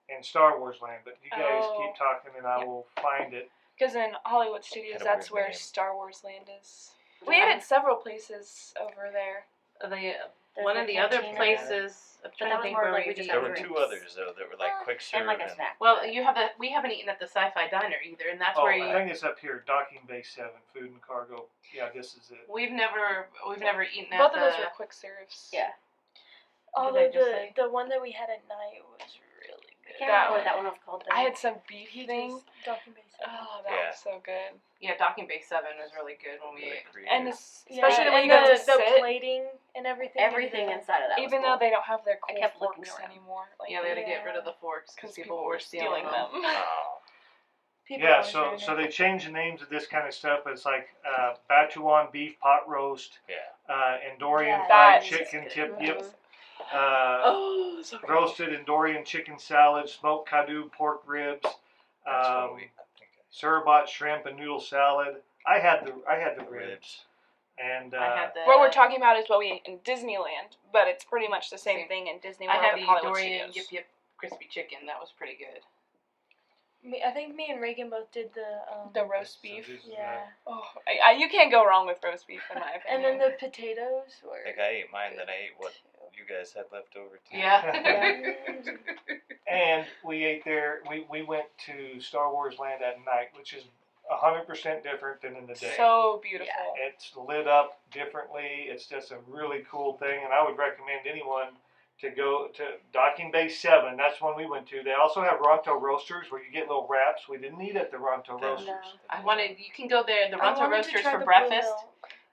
S1: in Star Wars Land. But you guys
S3: Oh.
S1: keep talking, and I
S3: Yep.
S1: will find it.
S3: Because in Hollywood Studios,
S4: Had a
S3: that's
S4: weird
S3: where
S4: name.
S3: Star Wars Land is. We
S5: Yeah.
S3: had several places over there.
S2: There's
S5: One
S2: the
S5: of the other
S2: cantina.
S5: places. I'm
S2: But
S5: trying
S2: that
S5: to
S2: was
S5: think
S2: more
S5: where
S2: like we
S5: we've
S2: just
S4: There
S5: eaten.
S4: were
S2: drinks.
S4: two others though that were like quick serve
S2: and like a snack.
S5: Well, we haven't eaten at the Sci-Fi Diner either, and that's
S1: Oh,
S5: where
S1: I
S5: you.
S1: think it's up here, Docking Bay 7, Food and Cargo. Yeah, this is it.
S5: We've never eaten at
S3: Both
S5: the.
S3: of those were quick serves.
S2: Yeah.
S6: Although
S5: I just say?
S6: the one that we had at night was really
S2: I
S6: good.
S2: can't remember what that one was called.
S3: I had some beef
S6: He
S3: thing.
S6: just Docking Bay 7.
S3: Oh, that
S4: Yeah.
S3: was so good.
S5: Yeah, Docking Bay 7 was really good when we
S4: Really
S5: ate.
S4: creative.
S3: And
S6: Yeah,
S3: especially when
S6: and
S3: you got to
S6: the
S3: sit,
S6: plating and everything.
S2: everything inside of that.
S3: even
S2: was
S3: though
S2: cool.
S3: they don't have their cool
S2: kept looking
S3: forks
S2: around.
S3: anymore. Like,
S5: Yeah, they had to get rid
S6: Yeah.
S5: of the forks because
S3: because
S5: people were stealing them.
S4: Oh.
S6: People
S1: Yeah,
S6: always
S1: so
S6: ruin
S1: so
S6: it.
S1: they changed the names of this kind of stuff. But it's like Batuan beef pot roast,
S4: Yeah.
S1: Andorian
S2: Yeah,
S1: fried
S3: that's
S1: chicken
S2: good.
S1: tip
S2: Mhm.
S1: yip,
S3: Oh, so good.
S1: roasted Andorian chicken salad, smoked Kadu pork ribs,
S4: That's what we. I think
S1: Surabat shrimp and noodle salad. I had the ribs. And
S5: I had the.
S3: What we're talking about is what we ate in Disneyland, but it's pretty much the same
S5: Same.
S3: thing in Disney
S5: I
S3: World
S5: had
S3: and
S5: the
S3: Hollywood
S5: Dorian
S3: Studios.
S5: Yip Yip crispy chicken. That was pretty good.
S6: I think me and Reagan both did
S3: The roast
S1: So
S3: beef.
S1: this is,
S6: yeah.
S3: Oh, you can't go wrong with roast beef in my
S6: And
S3: opinion.
S6: then the potatoes were.
S4: I think I ate mine, then I ate what you guys had left over too.
S5: Yeah.
S1: and we ate there. We went to Star Wars Land at night, which is 100% different than in the day.
S3: So beautiful.
S1: It's lit up differently. It's just a really cool thing, and I would recommend anyone to go to Docking Bay 7. That's one we went to. They also have Ronto Roasters where you get little wraps. We didn't eat at the Ronto Roasters.
S6: No.
S5: You can go there. The
S6: I
S5: Ronto
S6: wanted to
S5: Roasters
S6: try
S5: for
S6: the blue
S5: breakfast
S6: milk.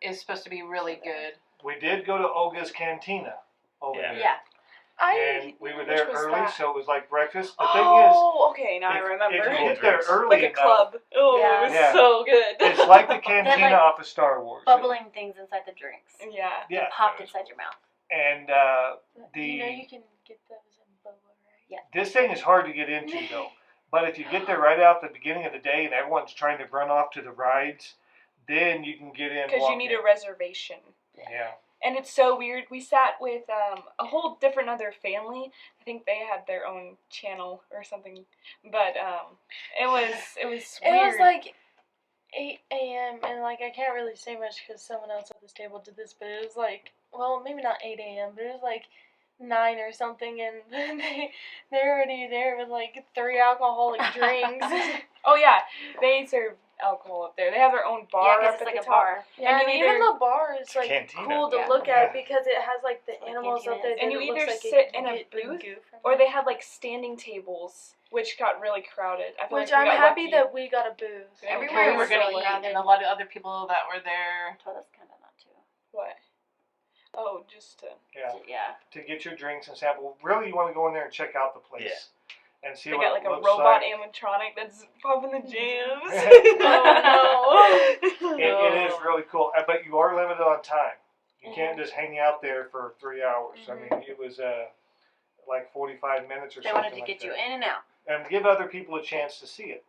S5: is supposed to be really good.
S1: We did go to Olga's Cantina over
S4: Yeah.
S1: there.
S2: Yeah.
S1: And we were there
S3: Which was
S1: early,
S3: that?
S1: so it was like breakfast. The
S3: Okay, now I
S1: thing is,
S3: remember.
S1: if you
S4: Cool
S1: get there
S4: drinks.
S1: early
S3: Like a
S1: enough,
S3: club. Oh,
S2: Yeah.
S3: it was
S1: Yeah.
S3: so good.
S1: it's like the cantina
S2: like,
S1: off of Star Wars.
S2: Bubbling things inside the drinks.
S3: Yeah.
S1: Yeah,
S2: Popped inside your mouth.
S1: and
S6: You can get those in boba, right?
S1: this thing is hard to get into though. But if you get there right out the beginning of the day and everyone's trying to run off to the rides, then you can get in.
S3: Because you need a reservation.
S1: Yeah.
S3: And it's so weird. We sat with a whole different other family. I think they had their own channel or something. But it was weird.
S6: It was like 8 a.m. and like I can't really say much because someone else at this table did this, but it was like, well, maybe not 8 a.m., but it was like 9 or something, and then they're already there with like 3 alcoholic drinks.
S3: Oh yeah, they serve alcohol up there. They have their own bar
S2: Yeah,
S3: up
S2: because
S3: at
S2: it's like
S3: the
S2: a
S3: top.
S2: bar.
S6: Yeah,
S3: And
S6: and
S3: you
S6: even
S3: either-
S6: the bar is like
S4: Cantina.
S6: cool to
S2: Yeah.
S6: look at
S1: Yeah.
S6: because it has like the
S2: That's what
S6: animals
S2: cantina
S6: up there.
S2: is.
S6: that
S3: And you
S6: it looks
S3: either
S6: like
S3: sit
S6: it
S3: in a
S6: get the
S3: booth,
S6: goo from
S3: Or
S6: it.
S3: they had like standing tables, which got really crowded. I feel
S6: Which
S3: like we
S6: I'm
S3: got
S6: happy
S3: lucky.
S6: that we got a booth.
S2: Everywhere
S5: we
S2: was
S5: were gonna
S2: so
S5: eat,
S2: crowded.
S5: and a lot of other people that were there.
S2: Told us kind of not to.
S3: What? Oh, just to.
S1: Yeah.
S2: Yeah.
S1: To get your drinks and sample. Really, you want to go in there and check out the place. And see
S3: They
S1: what
S3: got like
S1: it
S3: a
S1: looks
S3: robot
S1: like.
S3: animatronic that's popping the jams.
S6: Oh
S1: It is really cool, but you are limited on time. You can't
S3: Mm-hmm.
S1: just hang out there for 3 hours. I
S6: Mhm.
S1: mean, it was like 45 minutes or
S2: They
S1: something
S2: wanted to
S1: like
S2: get
S1: that.
S2: you in and out.
S1: And give other people a chance to see it.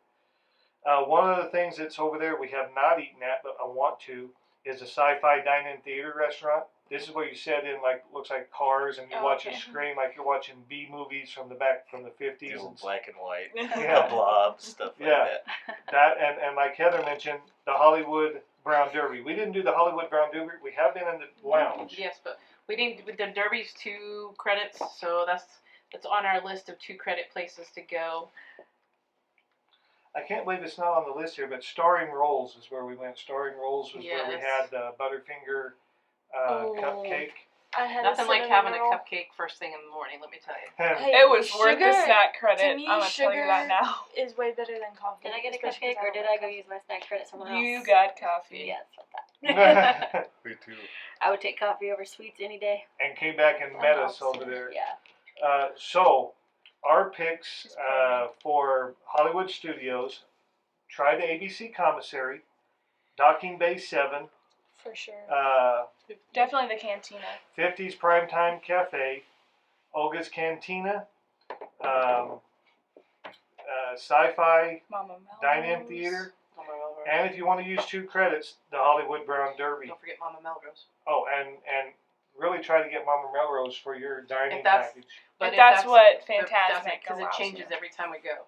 S1: One of the things that's over there we have not eaten at, but I want to, is a sci-fi dine-in theater restaurant. This is where you sit in, like, looks like cars, and you
S3: Oh,
S1: watch
S3: okay.
S1: a screen like you're watching B movies from the 50s.
S4: Do
S1: And
S4: black and white,
S1: Yeah.
S4: the blob, stuff like
S1: Yeah.
S4: that.
S1: that and like Heather mentioned, the Hollywood Brown Derby. We didn't do the Hollywood Brown Derby. We have been in the lounge.
S5: Yes, but we didn't. The Derby's 2 credits, so that's on our list of 2 credit places to go.
S1: I can't believe it's not on the list here, but Starring Rolls is where we went. Starring Rolls was where we
S5: Yes.
S1: had the Butterfinger cupcake.
S6: I had
S5: Nothing
S6: a
S5: like
S6: cinnamon
S5: having
S6: roll.
S5: a cupcake first thing in the morning. Let me tell you.
S1: And
S6: Hey,
S3: It was worth the
S6: sugar-
S3: snack credit.
S6: To me,
S3: I'm gonna tell you that now.
S6: is way better than coffee.
S2: Did I get a
S6: especially 'cause
S2: cupcake or
S6: don't
S2: did
S6: like
S2: I go
S6: coffee.
S2: use my snack credit somewhere else?
S3: You got coffee.
S2: Yes, like that.
S4: Me too.
S2: I would take coffee over sweets any day.
S1: and came back and met us over there.
S2: Yeah.
S1: So, our picks
S3: She's crying.
S1: for Hollywood Studios, try the ABC Commissary, Docking Bay 7,
S6: For sure.
S3: Definitely the cantina.
S1: 50s Primetime Cafe, Olga's Cantina, Sci-Fi
S3: Mama Melrose.
S1: Dine-In Theater, and if you want to use 2 credits, the Hollywood Brown Derby.
S5: Don't forget Mama Melrose.
S1: Oh, and really try to get Mama Melrose for your dining
S5: If that's-
S1: package.
S3: But that's what Fantasmic
S5: because it
S3: allows
S5: changes
S3: you.
S5: every time we go.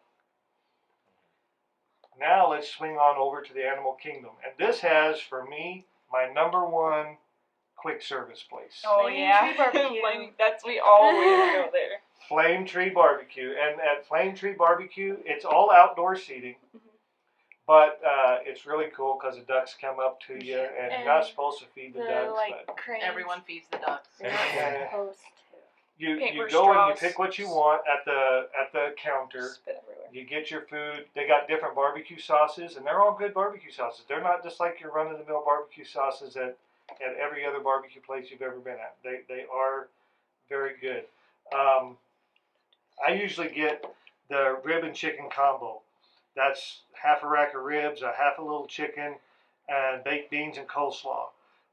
S1: Now let's swing on over to the Animal Kingdom. And this has, for me, my number 1 quick service place.
S3: Oh
S6: Flaming
S3: yeah,
S6: Tree Barbecue.
S3: we always go there.
S1: Flame Tree Barbecue. And at Flame Tree Barbecue, it's all outdoor seating. But it's really cool because the ducks come up to you, and you're not
S6: And
S1: supposed to feed the
S6: The
S1: ducks.
S6: like
S1: But
S6: cranes.
S5: Everyone feeds the ducks.
S1: Yeah.
S2: Supposed to.
S1: you
S3: Paper
S1: go and you
S3: straws.
S1: pick what you want at the counter.
S3: Spit everywhere.
S1: You get your food. They got different barbecue sauces, and they're all good barbecue sauces. They're not just like your run-of-the-mill barbecue sauces at every other barbecue place you've ever been at. They are very good. I usually get the rib and chicken combo. That's half a rack of ribs, a half a little chicken, and baked beans and coleslaw.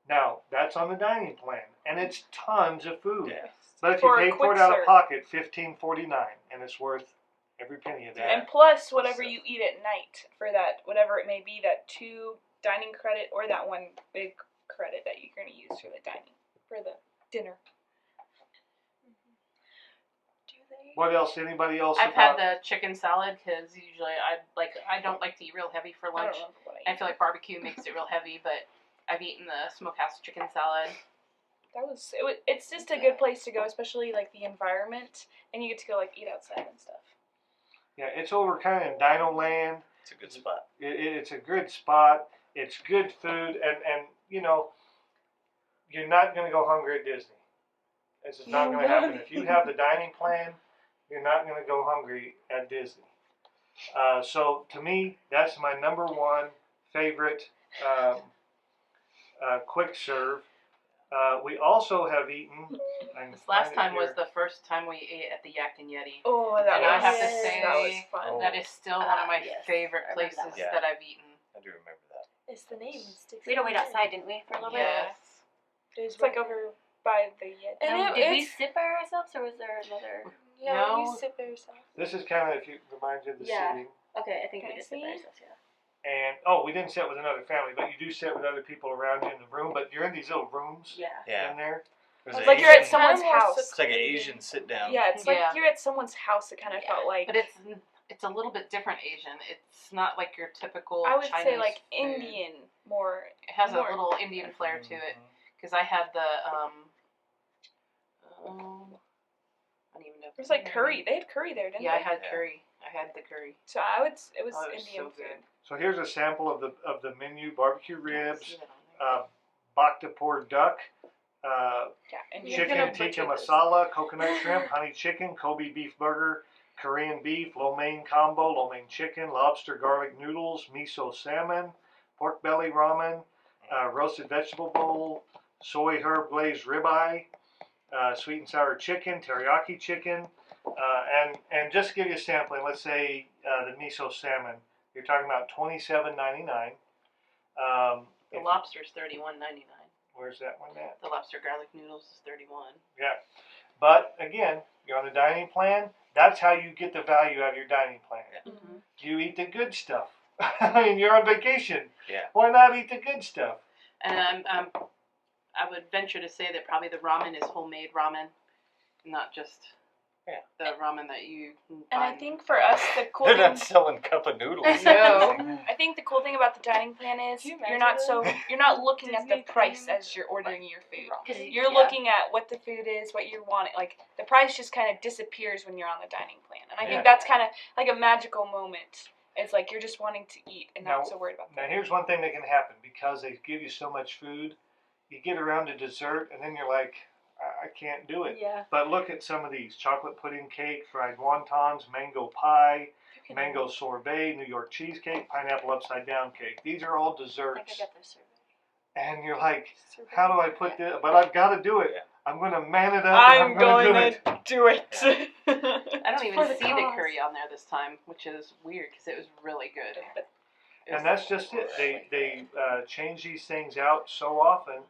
S1: Now, that's on the dining plan, and it's tons of food.
S4: Yeah.
S1: But if you
S3: For a
S1: pay for
S3: quick
S1: it out of
S3: serve.
S1: pocket, $15.49, and it's worth every penny of that.
S3: And plus, whatever you eat at night for that, whatever it may be, that 2 dining credit or that 1 big credit that you're going to use for the dinner.
S6: Do they?
S1: What else? Anybody else?
S5: I've had the chicken salad because usually I don't like to eat real heavy for
S3: I
S5: lunch.
S3: don't remember what I
S5: I feel like barbecue makes it real heavy, but I've eaten the smokehouse chicken salad.
S3: It's just a good place to go, especially like the environment, and you get to go like eat outside and stuff.
S1: Yeah, it's over kind of in Dino Land.
S4: It's a good spot.
S1: It's a good spot. It's good food, and you know, you're not going to go hungry at Disney. This is not going to happen. If you have the dining plan, you're not going to go hungry at Disney. So to me, that's my number one favorite quick serve. We also have eaten.
S5: This last time was the first time we ate at the Yak and Yeti.
S3: Oh, that
S5: And I have to
S3: was,
S5: say,
S3: that was fun.
S5: that is still one of my
S2: Yes,
S5: favorite
S2: I remember
S5: places
S2: that
S4: one.
S5: that I've eaten.
S4: I do remember that.
S6: It's the name. Sticks
S2: We had to wait
S6: in my
S2: outside, didn't we, for a little bit?
S5: Yes.
S6: It was
S3: It's like
S6: worth
S3: over by the Yeti.
S6: And
S2: Did we
S6: it's-
S2: sit by ourselves, or was there another?
S6: Yeah,
S5: No.
S6: you sit by yourself.
S1: This is kind of if you remind you of the
S2: Yeah.
S1: seating.
S2: Okay, I think
S3: Can
S2: we
S3: I
S2: did sit by
S3: see?
S2: ourselves. Yeah.
S1: And we didn't sit with another family, but you do sit with other people around you in the room. But you're in these little rooms
S2: Yeah.
S4: Yeah.
S1: in there.
S4: It was
S3: It's
S4: an
S3: like you're at
S4: Asian-
S3: someone's
S6: Kinda more
S3: house.
S4: It's like an Asian sit down.
S3: Yeah, it's
S5: Yeah.
S3: like you're at someone's house. It kind of
S2: Yeah.
S3: felt like.
S5: But it's a little bit different Asian. It's not like your typical
S3: I would
S5: Chinese
S3: say like
S5: food.
S3: Indian more.
S5: It has
S3: more.
S5: a little Indian flair to it. Because I had the I don't even know.
S3: It was like curry. They had curry there, didn't
S5: Yeah, I
S3: they?
S5: had
S4: Yeah.
S5: curry. I had the curry.
S3: So it was
S5: Oh, it was
S3: Indian
S5: so
S3: food.
S5: good.
S1: So here's a sample of the menu: barbecue
S5: See
S1: ribs,
S5: that on there?
S1: bak tapoor duck,
S3: Yeah, Indian.
S6: You're
S1: chicken
S6: gonna
S1: tikka
S6: butcher this.
S1: masala, coconut shrimp, honey chicken, Kobe beef burger, Korean beef, lo mein combo, lo mein chicken, lobster garlic noodles, miso salmon, pork belly ramen, roasted vegetable bowl, soy herb glazed ribeye, sweet and sour chicken, teriyaki chicken, and just to give you a sampling, let's say the miso salmon, you're talking about $27.99.
S5: The lobster's $31.99.
S1: Where's that one at?
S5: The lobster garlic noodles is $31.
S1: Yeah, but again, you're on the dining plan. That's how you get the value out of your dining plan.
S2: Mm-hmm.
S1: You eat the good stuff. I mean, you're on vacation.
S4: Yeah.
S1: Why not eat the good stuff?
S5: And I would venture to say that probably the ramen is homemade ramen, not just the ramen that you can
S3: And I
S5: find.
S3: think for us the cool
S4: They're
S3: thing.
S4: not selling cup of noodles.
S5: No.
S3: I think the cool thing about the dining plan is
S6: Can you
S3: you're not
S6: imagine
S3: you're not looking at the
S6: Disney
S3: price
S6: theme?
S3: as you're ordering your food.
S2: Because
S3: You're looking at what the food is, what you're wanting. Like the price just kind of disappears when you're on the dining plan, and I
S1: Yeah.
S3: think that's kind of like a magical moment. It's like you're just wanting to eat and
S1: Now-
S3: not so worried about
S1: Now,
S3: that.
S1: here's one thing that can happen because they give you so much food. You get around to dessert, and then you're like, I can't do it.
S2: Yeah.
S1: But look at some of these: chocolate pudding cake, fried wontons, mango pie, mango sorbet, New York cheesecake, pineapple upside down cake. These are all
S2: I think I
S1: desserts.
S2: got this survey.
S1: And you're like, how do I put this? But I've got to do it.
S4: Yeah.
S1: I'm going to man it up and I'm going to do it.
S3: do it.
S5: I don't even
S6: for the
S5: see the
S6: cause.
S5: curry on there this time, which is weird because it was really good. It was-
S1: And that's just it. They change these things out so often.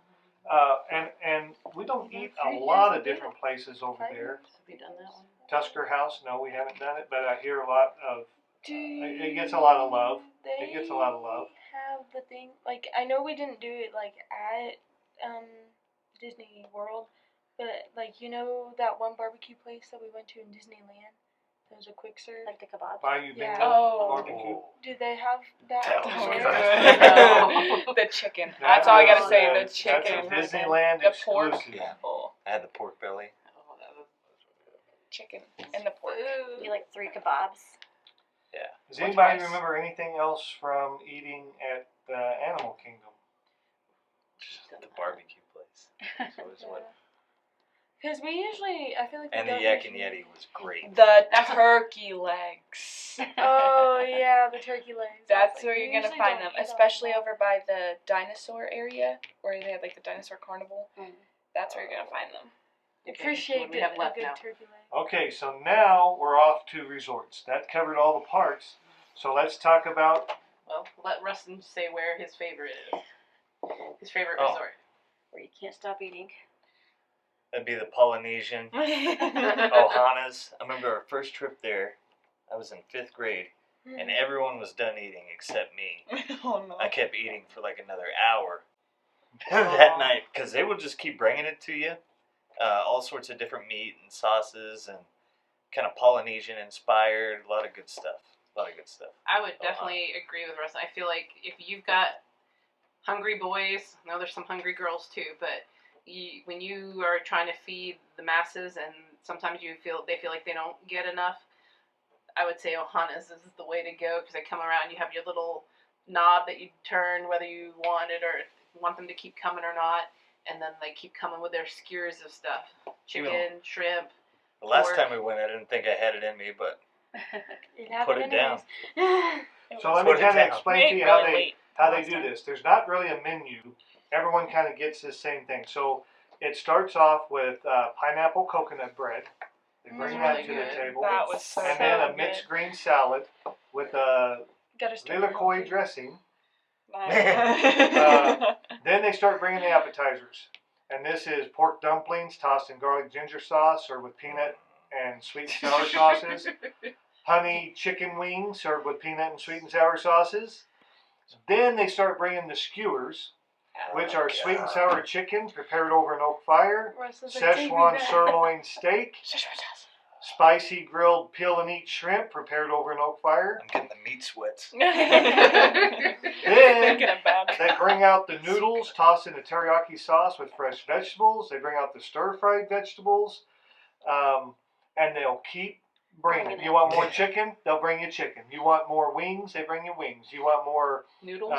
S1: And we don't eat a lot of different places over there.
S5: Have you done that one?
S1: Tusker House, no, we haven't done it, but I hear a lot of.
S6: Do
S1: It gets a lot of love.
S6: They
S1: It gets a lot of love.
S6: have the thing like I know we didn't do it like at Disney World, but like you know that one barbecue place that we went to in Disneyland. That was a quick serve.
S2: Like the kebabs.
S1: Bayou
S6: Yeah.
S1: Bingo
S3: Oh.
S1: barbecue.
S6: Do they have that?
S4: That
S3: Oh,
S4: was
S6: there?
S4: good.
S3: the chicken. That's all I gotta say. The chicken.
S1: That's a Disneyland
S3: The pork.
S1: exclusive.
S4: Yeah.
S3: Oh,
S4: I had the pork belly.
S5: Oh, that was
S3: chicken and the pork.
S2: We like 3 kebabs.
S1: Does
S3: Which
S1: anybody
S3: ones?
S1: remember anything else from eating at Animal Kingdom?
S4: The barbecue place. So it was what?
S6: Because we usually, I feel like.
S4: And
S6: we
S4: the
S6: don't
S4: Yak and
S6: usually-
S4: Yeti was great.
S3: The turkey legs.
S6: Oh yeah, the turkey legs.
S3: That's
S6: I was
S3: where
S6: like,
S3: you're
S6: we
S3: gonna
S6: usually
S3: find
S6: don't
S3: them,
S6: eat on
S3: especially
S6: that.
S3: over by the dinosaur area where they have like the dinosaur carnival.
S2: Mm.
S3: That's where you're gonna find them.
S5: okay.
S6: Appreciate
S5: What do we have
S6: a
S5: left
S6: good
S5: now?
S6: turkey leg.
S1: Okay, so now we're off to resorts. That covered all the parks. So let's talk about.
S5: Well, let Rustin say where his favorite is. His favorite
S4: Oh.
S5: resort.
S2: Where you can't stop eating.
S4: That'd be the Polynesian. Ohana's. I remember our first trip there. I was in 5th grade, and everyone was done eating except me.
S3: Oh no.
S4: I kept eating for like another hour. that night because they will just keep bringing it to you. All sorts of different meat and sauces and kind of Polynesian inspired. A lot of good stuff.
S5: I would definitely agree with Russ. I feel like if you've got hungry boys, I know there's some hungry girls too, but when you are trying to feed the masses and sometimes they feel like they don't get enough, I would say Ohana's is the way to go because they come around. You have your little knob that you turn whether you want it or want them to keep coming or not, and then they keep coming with their skewers of stuff: chicken, shrimp.
S4: The last
S5: pork.
S4: time we went, I didn't think I had it in me, but
S6: It
S4: put
S6: happened
S4: it down.
S6: anyways.
S1: So let me kind of explain to you how they do
S3: time.
S1: this. There's not really a menu. Everyone kind of gets the same thing. So it starts off with pineapple coconut bread. They bring that
S5: really
S1: to
S5: good.
S1: the table.
S3: That was so
S1: And then a
S3: good.
S1: mixed green salad with a
S6: Gotta start
S1: lilikoi dressing.
S3: Nice.
S1: Then they start bringing the appetizers. And this is pork dumplings tossed in garlic ginger sauce served with peanut and sweet and sour sauces. Honey chicken wings served with peanut and sweet and sour sauces. Then they start bringing the skewers, which are sweet and sour chicken prepared over an oak fire, Szechuan sirloin steak, spicy grilled peel and eat shrimp prepared over an oak fire.
S4: I'm getting the meat sweats.
S1: Then
S3: Thinking about
S1: they bring out the noodles tossed in a teriyaki sauce with fresh vegetables. They bring out the stir-fried vegetables, and they'll keep bringing it. You want more chicken? They'll bring you chicken. You want more wings? They bring you wings. You want more
S5: Noodles.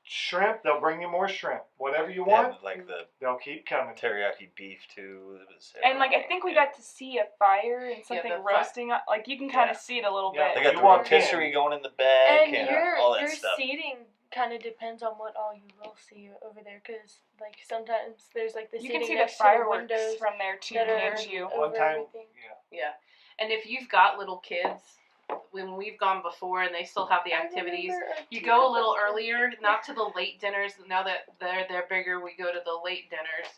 S1: shrimp? They'll bring you more shrimp. Whatever you
S4: They
S1: want,
S4: had, like the
S1: they'll keep coming.
S4: teriyaki beef too. It was
S3: And like I think we got to see a fire and something
S5: the
S3: roasting. Like you can kind of see it a little
S1: Yeah.
S4: They
S3: bit.
S4: got
S1: You
S4: the
S1: walk
S4: rotisserie going in the back
S6: And
S4: and
S6: your
S4: all that
S6: your
S4: stuff.
S6: seating kind of depends on what all you will see over there, because like sometimes there's like the
S3: You
S6: seating
S3: can see the
S6: next to the
S3: fireworks
S6: windows
S3: from there too,
S6: that are
S3: can't you?
S6: over
S1: One time,
S6: everything.
S5: Yeah, and if you've got little kids, when we've gone before and they still have the activities, you go a little earlier, not to the late dinners. Now that they're bigger, we go to the late dinners.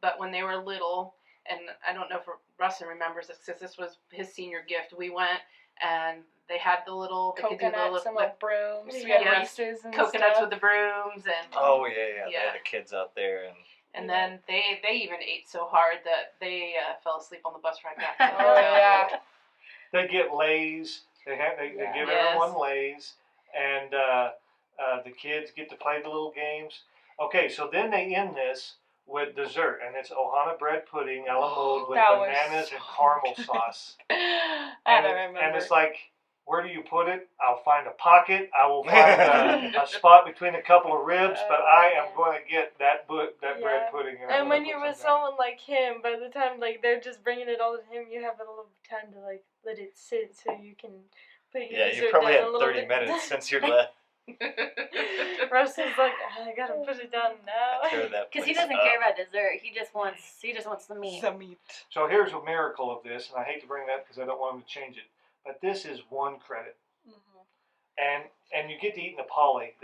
S5: But when they were little, and I don't know if Rustin remembers this because this was his senior gift, we went and they had the little they could do the
S3: Coconuts
S5: little
S3: and like brooms. We had
S5: Yes,
S3: races and
S5: coconuts
S3: stuff.
S5: with the brooms and
S4: Oh yeah. They
S5: Yeah.
S4: had the kids out there
S5: and then they even ate so hard that they fell asleep on the bus ride back. To the
S3: Oh
S5: hotel.
S3: yeah.
S1: They get Lays. They give
S5: Yes.
S1: everyone Lays, and the kids get to play the little games. Okay, so then they end this with dessert, and it's Ohana bread pudding a la mode with
S3: That was
S1: bananas and
S3: so
S1: caramel
S3: good.
S1: sauce.
S3: I
S1: And,
S3: don't remember.
S1: and it's like, where do you put it? I'll find a pocket. I will find a spot between a couple of ribs, but I am going to get that bread
S6: Yeah.
S1: pudding.
S6: And when you're with
S1: some down.
S6: someone like him, by the time like they're just bringing it all to him, you have a little time to like let it sit so you can put your
S4: Yeah, you
S6: dessert
S4: probably
S6: down
S4: had
S6: a little
S4: 30
S6: bit.
S4: minutes since you left.
S6: Russ is like, I gotta put it down now.
S4: Tear that
S2: Because he
S4: place
S2: doesn't
S4: up.
S2: care about dessert. He just wants the meat.
S3: Some meat.
S1: So here's a miracle of this, and I hate to bring that because I don't want him to change it, but this is 1 credit. And you get to eat in the poly.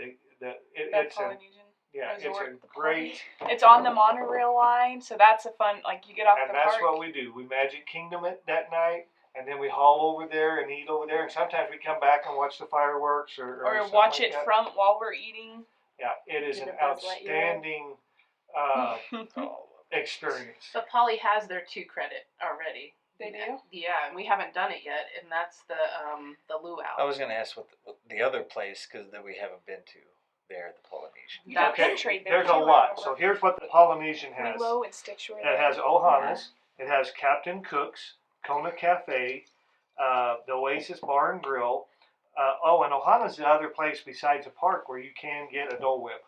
S3: That
S1: It's a
S3: Polynesian.
S1: it's a
S3: resort, the
S1: great,
S3: It's on the monorail line, so that's a fun. Like you get off
S1: and
S3: the
S1: that's
S3: park.
S1: what we do. We Magic Kingdom it that night, and then we haul over there and eat over there. And sometimes we come back and watch the fireworks or something
S3: watch
S1: like
S3: it
S1: that.
S3: from while we're eating.
S1: Yeah, it is
S2: Do
S1: an
S2: the Buzz Lightyear.
S1: outstanding experience.
S5: But Polly has their 2 credit already.
S3: They do?
S5: Yeah, and we haven't done it yet, and that's the luau.
S4: I was gonna ask what the other place because that we haven't been to there at the Polynesian.
S3: You can
S1: Okay,
S3: trade there
S1: there's a
S3: too, I
S1: lot.
S3: remember.
S1: So here's what the Polynesian has.
S3: Lilo and Stitch were
S1: It
S3: there.
S1: has Ohana's. It has Captain Cook's, Kona Cafe, the Oasis Bar and Grill. And Ohana's the other place besides the park where you can get a Dole Whip.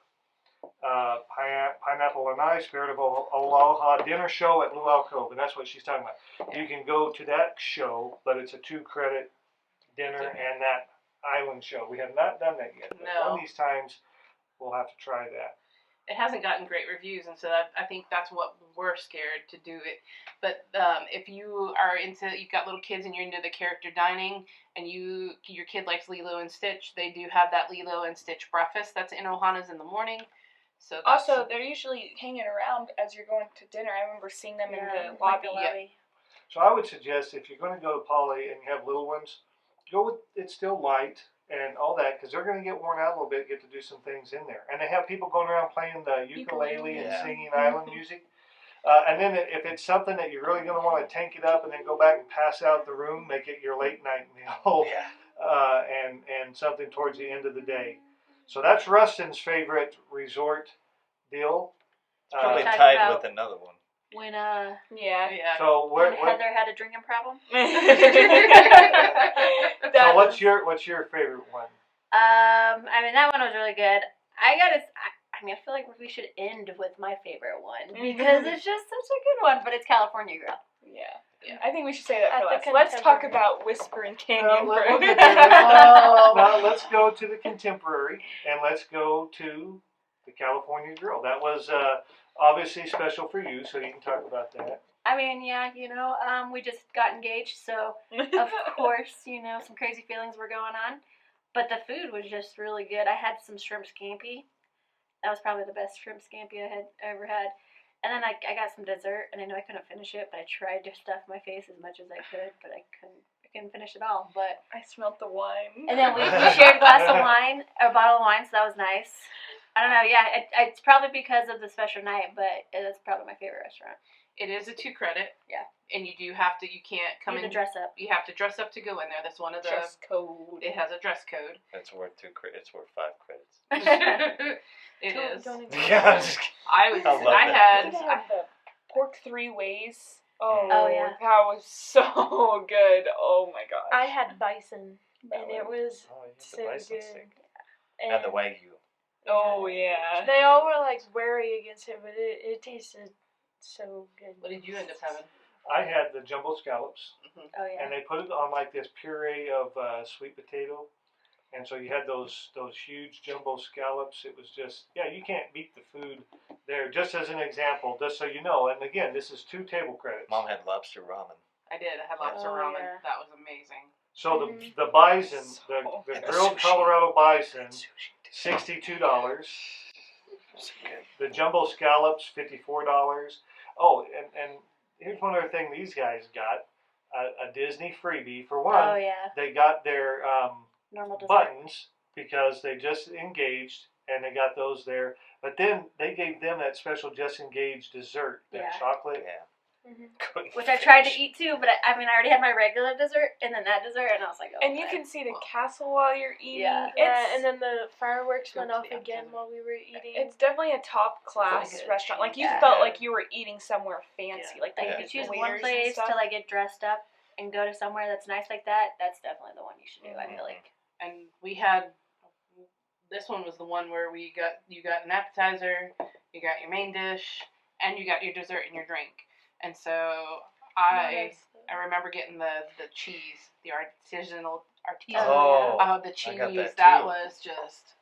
S1: Pineapple and Ice, Spirit of Aloha dinner show at Luau Cove, and that's what she's talking about. You can go to that show, but it's a 2 credit dinner and that island show. We have not done that yet. But
S5: No.
S1: one of these times we'll have to try that.
S5: It hasn't gotten great reviews, and so I think that's what we're scared to do it. But if you are you've got little kids and you're into the character dining, and your kid likes Lilo and Stitch, they do have that Lilo and Stitch breakfast that's in Ohana's in the morning. So that's,
S3: Also, they're usually hanging around as you're going to dinner. I remember seeing them in the lobby.
S1: So I would suggest if you're going to go to Poly and you have little ones, go with it's still light. and all that, because they're going to get worn out a little bit, get to do some things in there. And they have people going around playing the ukulele and
S4: Yeah.
S1: singing island music. And then if it's something that you're really going to want to tank it up and then go back and pass out the room, make it your late night meal,
S4: Yeah.
S1: and something towards the end of the day. So that's Rustin's favorite resort deal.
S4: Probably
S2: talking
S4: tied
S2: about-
S4: with another one.
S2: When
S3: Yeah.
S1: So
S2: when
S1: what,
S2: Heather had a drinking problem.
S1: so what's your favorite one?
S2: I mean that one was really good. I mean, I feel like we should end with my favorite one because it's just such a good one. But it's California Grill.
S3: Yeah. I think we should say that
S6: At
S3: for
S6: the
S3: last. Let's talk
S6: Contemporary.
S3: about Whisper and Canyon
S1: We'll
S3: first.
S1: get there.
S2: Oh.
S1: Now let's go to the Contemporary and let's go to the California Grill. That was obviously special for you, so you can talk about that.
S2: I mean, yeah, we just got engaged, so of course, some crazy feelings were going on. But the food was just really good. I had some shrimp scampi. That was probably the best shrimp scampi I had ever had. And then I got some dessert, and I know I couldn't finish it, but I tried to stuff my face as much as I could, but I couldn't finish it all. But
S3: I smelled the wine.
S2: and then we shared a glass of wine, a bottle of wine, so that was nice. I don't know, yeah, it's probably because of the special night, but it is probably my favorite restaurant.
S5: It is a 2 credit.
S2: Yeah.
S5: And you can't come
S2: You have
S5: in.
S2: to dress up.
S5: You have to dress up to go in there. That's one of the.
S3: Dress code.
S5: It has a dress code.
S4: It's worth 2 credits. It's worth 5 credits.
S5: It is.
S4: Yeah, I'm just kidding.
S5: I was.
S4: I love
S5: I
S4: that.
S5: had.
S3: They had the pork 3 ways. Oh,
S2: Oh, yeah.
S3: that was so good. Oh my gosh.
S6: I had bison,
S3: That
S6: and it was
S4: Oh, yeah, the
S6: so
S4: bison's
S6: good.
S4: sick.
S6: And
S4: And the Wagyu.
S3: Oh yeah.
S6: they all were like wary against it, but it tasted so good.
S5: What did you end up having?
S1: I had the jumbo scallops,
S2: Oh, yeah.
S1: and they put it on like this puree of sweet potato, and so you had those huge jumbo scallops. It was just, you can't beat the food there. Just as an example, just so you know, and again, this is 2 table credits.
S4: Mom had lobster ramen.
S5: I did. I had lobster
S6: Oh,
S5: ramen.
S6: yeah.
S5: That was amazing.
S1: So the bison, the
S4: And
S1: grilled
S4: sushi.
S1: Colorado bison,
S4: Sushi.
S1: $62.
S4: So good.
S1: The jumbo scallops, $54. Oh, and here's one other thing these guys got, a Disney freebie. For one,
S2: Oh, yeah.
S1: they got their
S2: Normal dessert.
S1: buttons because they just engaged, and they got those there. But then they gave them that special just engaged dessert, that
S2: Yeah.
S1: chocolate.
S4: Yeah. Couldn't
S2: Which I tried to
S4: finish.
S2: eat too, but I already had my regular dessert and then that dessert, and I was like, oh.
S3: And you can see the castle while you're eating.
S2: Yeah.
S6: Yeah, and then the fireworks went
S5: Go to
S6: off
S5: the
S6: again
S5: appetizer.
S6: while we were eating.
S3: It's definitely a top class
S5: It's really good.
S3: restaurant. Like you
S2: Yeah.
S3: felt like you were eating somewhere fancy.
S5: Yeah.
S3: Like
S2: Like,
S3: the
S2: if you choose
S3: waiters
S2: one
S3: and
S2: place
S3: stuff.
S2: to like get dressed up and go to somewhere that's nice like that, that's definitely the one you should do. I feel like.
S5: And we had. This one was the one where you got an appetizer, you got your main dish, and you got your dessert and your drink. And so I remember getting the cheese, the artisanal.
S1: Oh,
S5: Oh, the
S4: I
S5: cheese,
S4: got that
S5: that
S4: too.
S5: was just.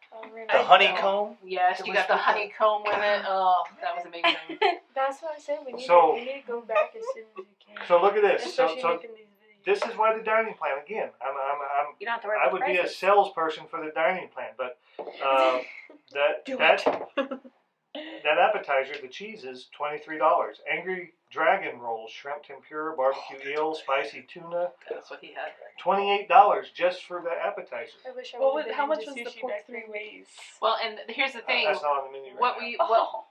S4: The honeycomb?
S5: Yes,
S1: It
S5: you
S1: was
S5: got the
S1: with the-
S5: honeycomb with it. Oh, that was amazing.
S6: That's what I said. We need,
S1: So-
S6: we need to go back as soon as we can.
S1: so look at this.
S6: Especially
S1: So
S6: making these videos.
S1: this is why the dining plan. Again,
S2: You don't have to worry
S1: I
S2: about
S1: would be a
S2: prices.
S1: salesperson for the dining plan, but
S3: Do
S1: that appetizer, the cheese is $23. Angry Dragon rolls, shrimp tempura, barbecue eel, spicy tuna,
S5: That's what he had.
S1: $28 just for the appetizer.
S6: I wish I
S3: What
S6: would've
S3: was,
S6: been
S3: how much
S6: into
S3: was the
S6: sushi
S3: pork
S6: back
S3: 3
S6: then.
S3: ways?
S5: Well, and here's the thing.
S1: That's not on the menu right
S5: What
S1: now.
S5: we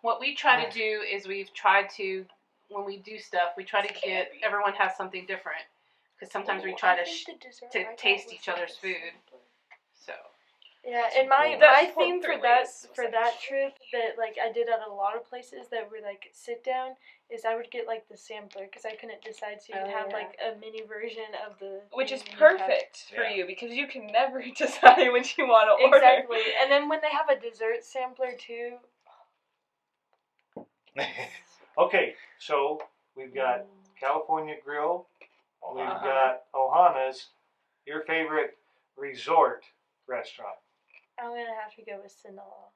S5: what we try to do is we've tried to, when we do stuff, we try to get everyone has something different, because sometimes we try
S6: I
S5: to
S6: think the dessert
S5: to
S6: I got
S5: taste
S6: was
S5: each
S6: like
S5: other's
S6: a
S5: food.
S6: sampler.
S5: so.
S6: Yeah,
S4: That's
S6: and my
S4: cool.
S6: my
S3: That's
S6: theme
S3: pork
S6: for
S3: 3 ways.
S6: that trip that like I did at a lot of places that were like sit down is I would get like the sampler because I couldn't decide, so you'd
S2: Oh,
S6: have
S2: yeah.
S6: like a mini version of the
S3: Which is
S6: thing you'd have.
S3: perfect for
S4: Yeah.
S3: you because you can never decide what you want to order.
S6: Exactly, and then when they have a dessert sampler too.
S1: Okay, so we've got California Grill, we've
S4: Ohana.
S1: got Ohana's, your favorite resort restaurant.
S6: I'm gonna have to go with Sinaloa.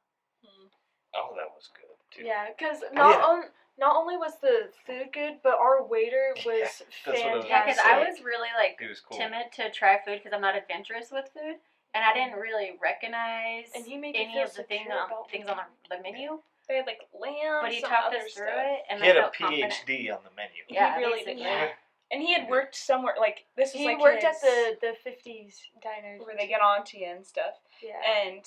S4: Oh, that was good too.
S6: Yeah, because
S1: Yeah.
S6: not only was the food good, but our waiter was
S4: that's what I was
S2: Yeah, because I
S6: fantastic.
S2: was really like
S4: He was cool.
S2: timid to try food because I'm not adventurous with food, and I didn't really recognize
S6: And he made you
S2: any
S6: feel
S2: of the
S6: secure about
S2: things on the menu.
S3: They had like lamb.
S2: But he
S3: some
S2: talked
S3: other
S2: us through
S3: stuff.
S2: it, and
S4: He had
S2: I
S4: a
S2: felt confident.
S4: PhD on the menu.
S2: Yeah,
S3: He really
S2: basically.
S3: did. And he had worked somewhere, like, this was
S6: He
S3: like
S6: worked
S3: his,
S6: at the 50s diners.
S3: where they get on to you and stuff.
S6: Yeah.
S3: And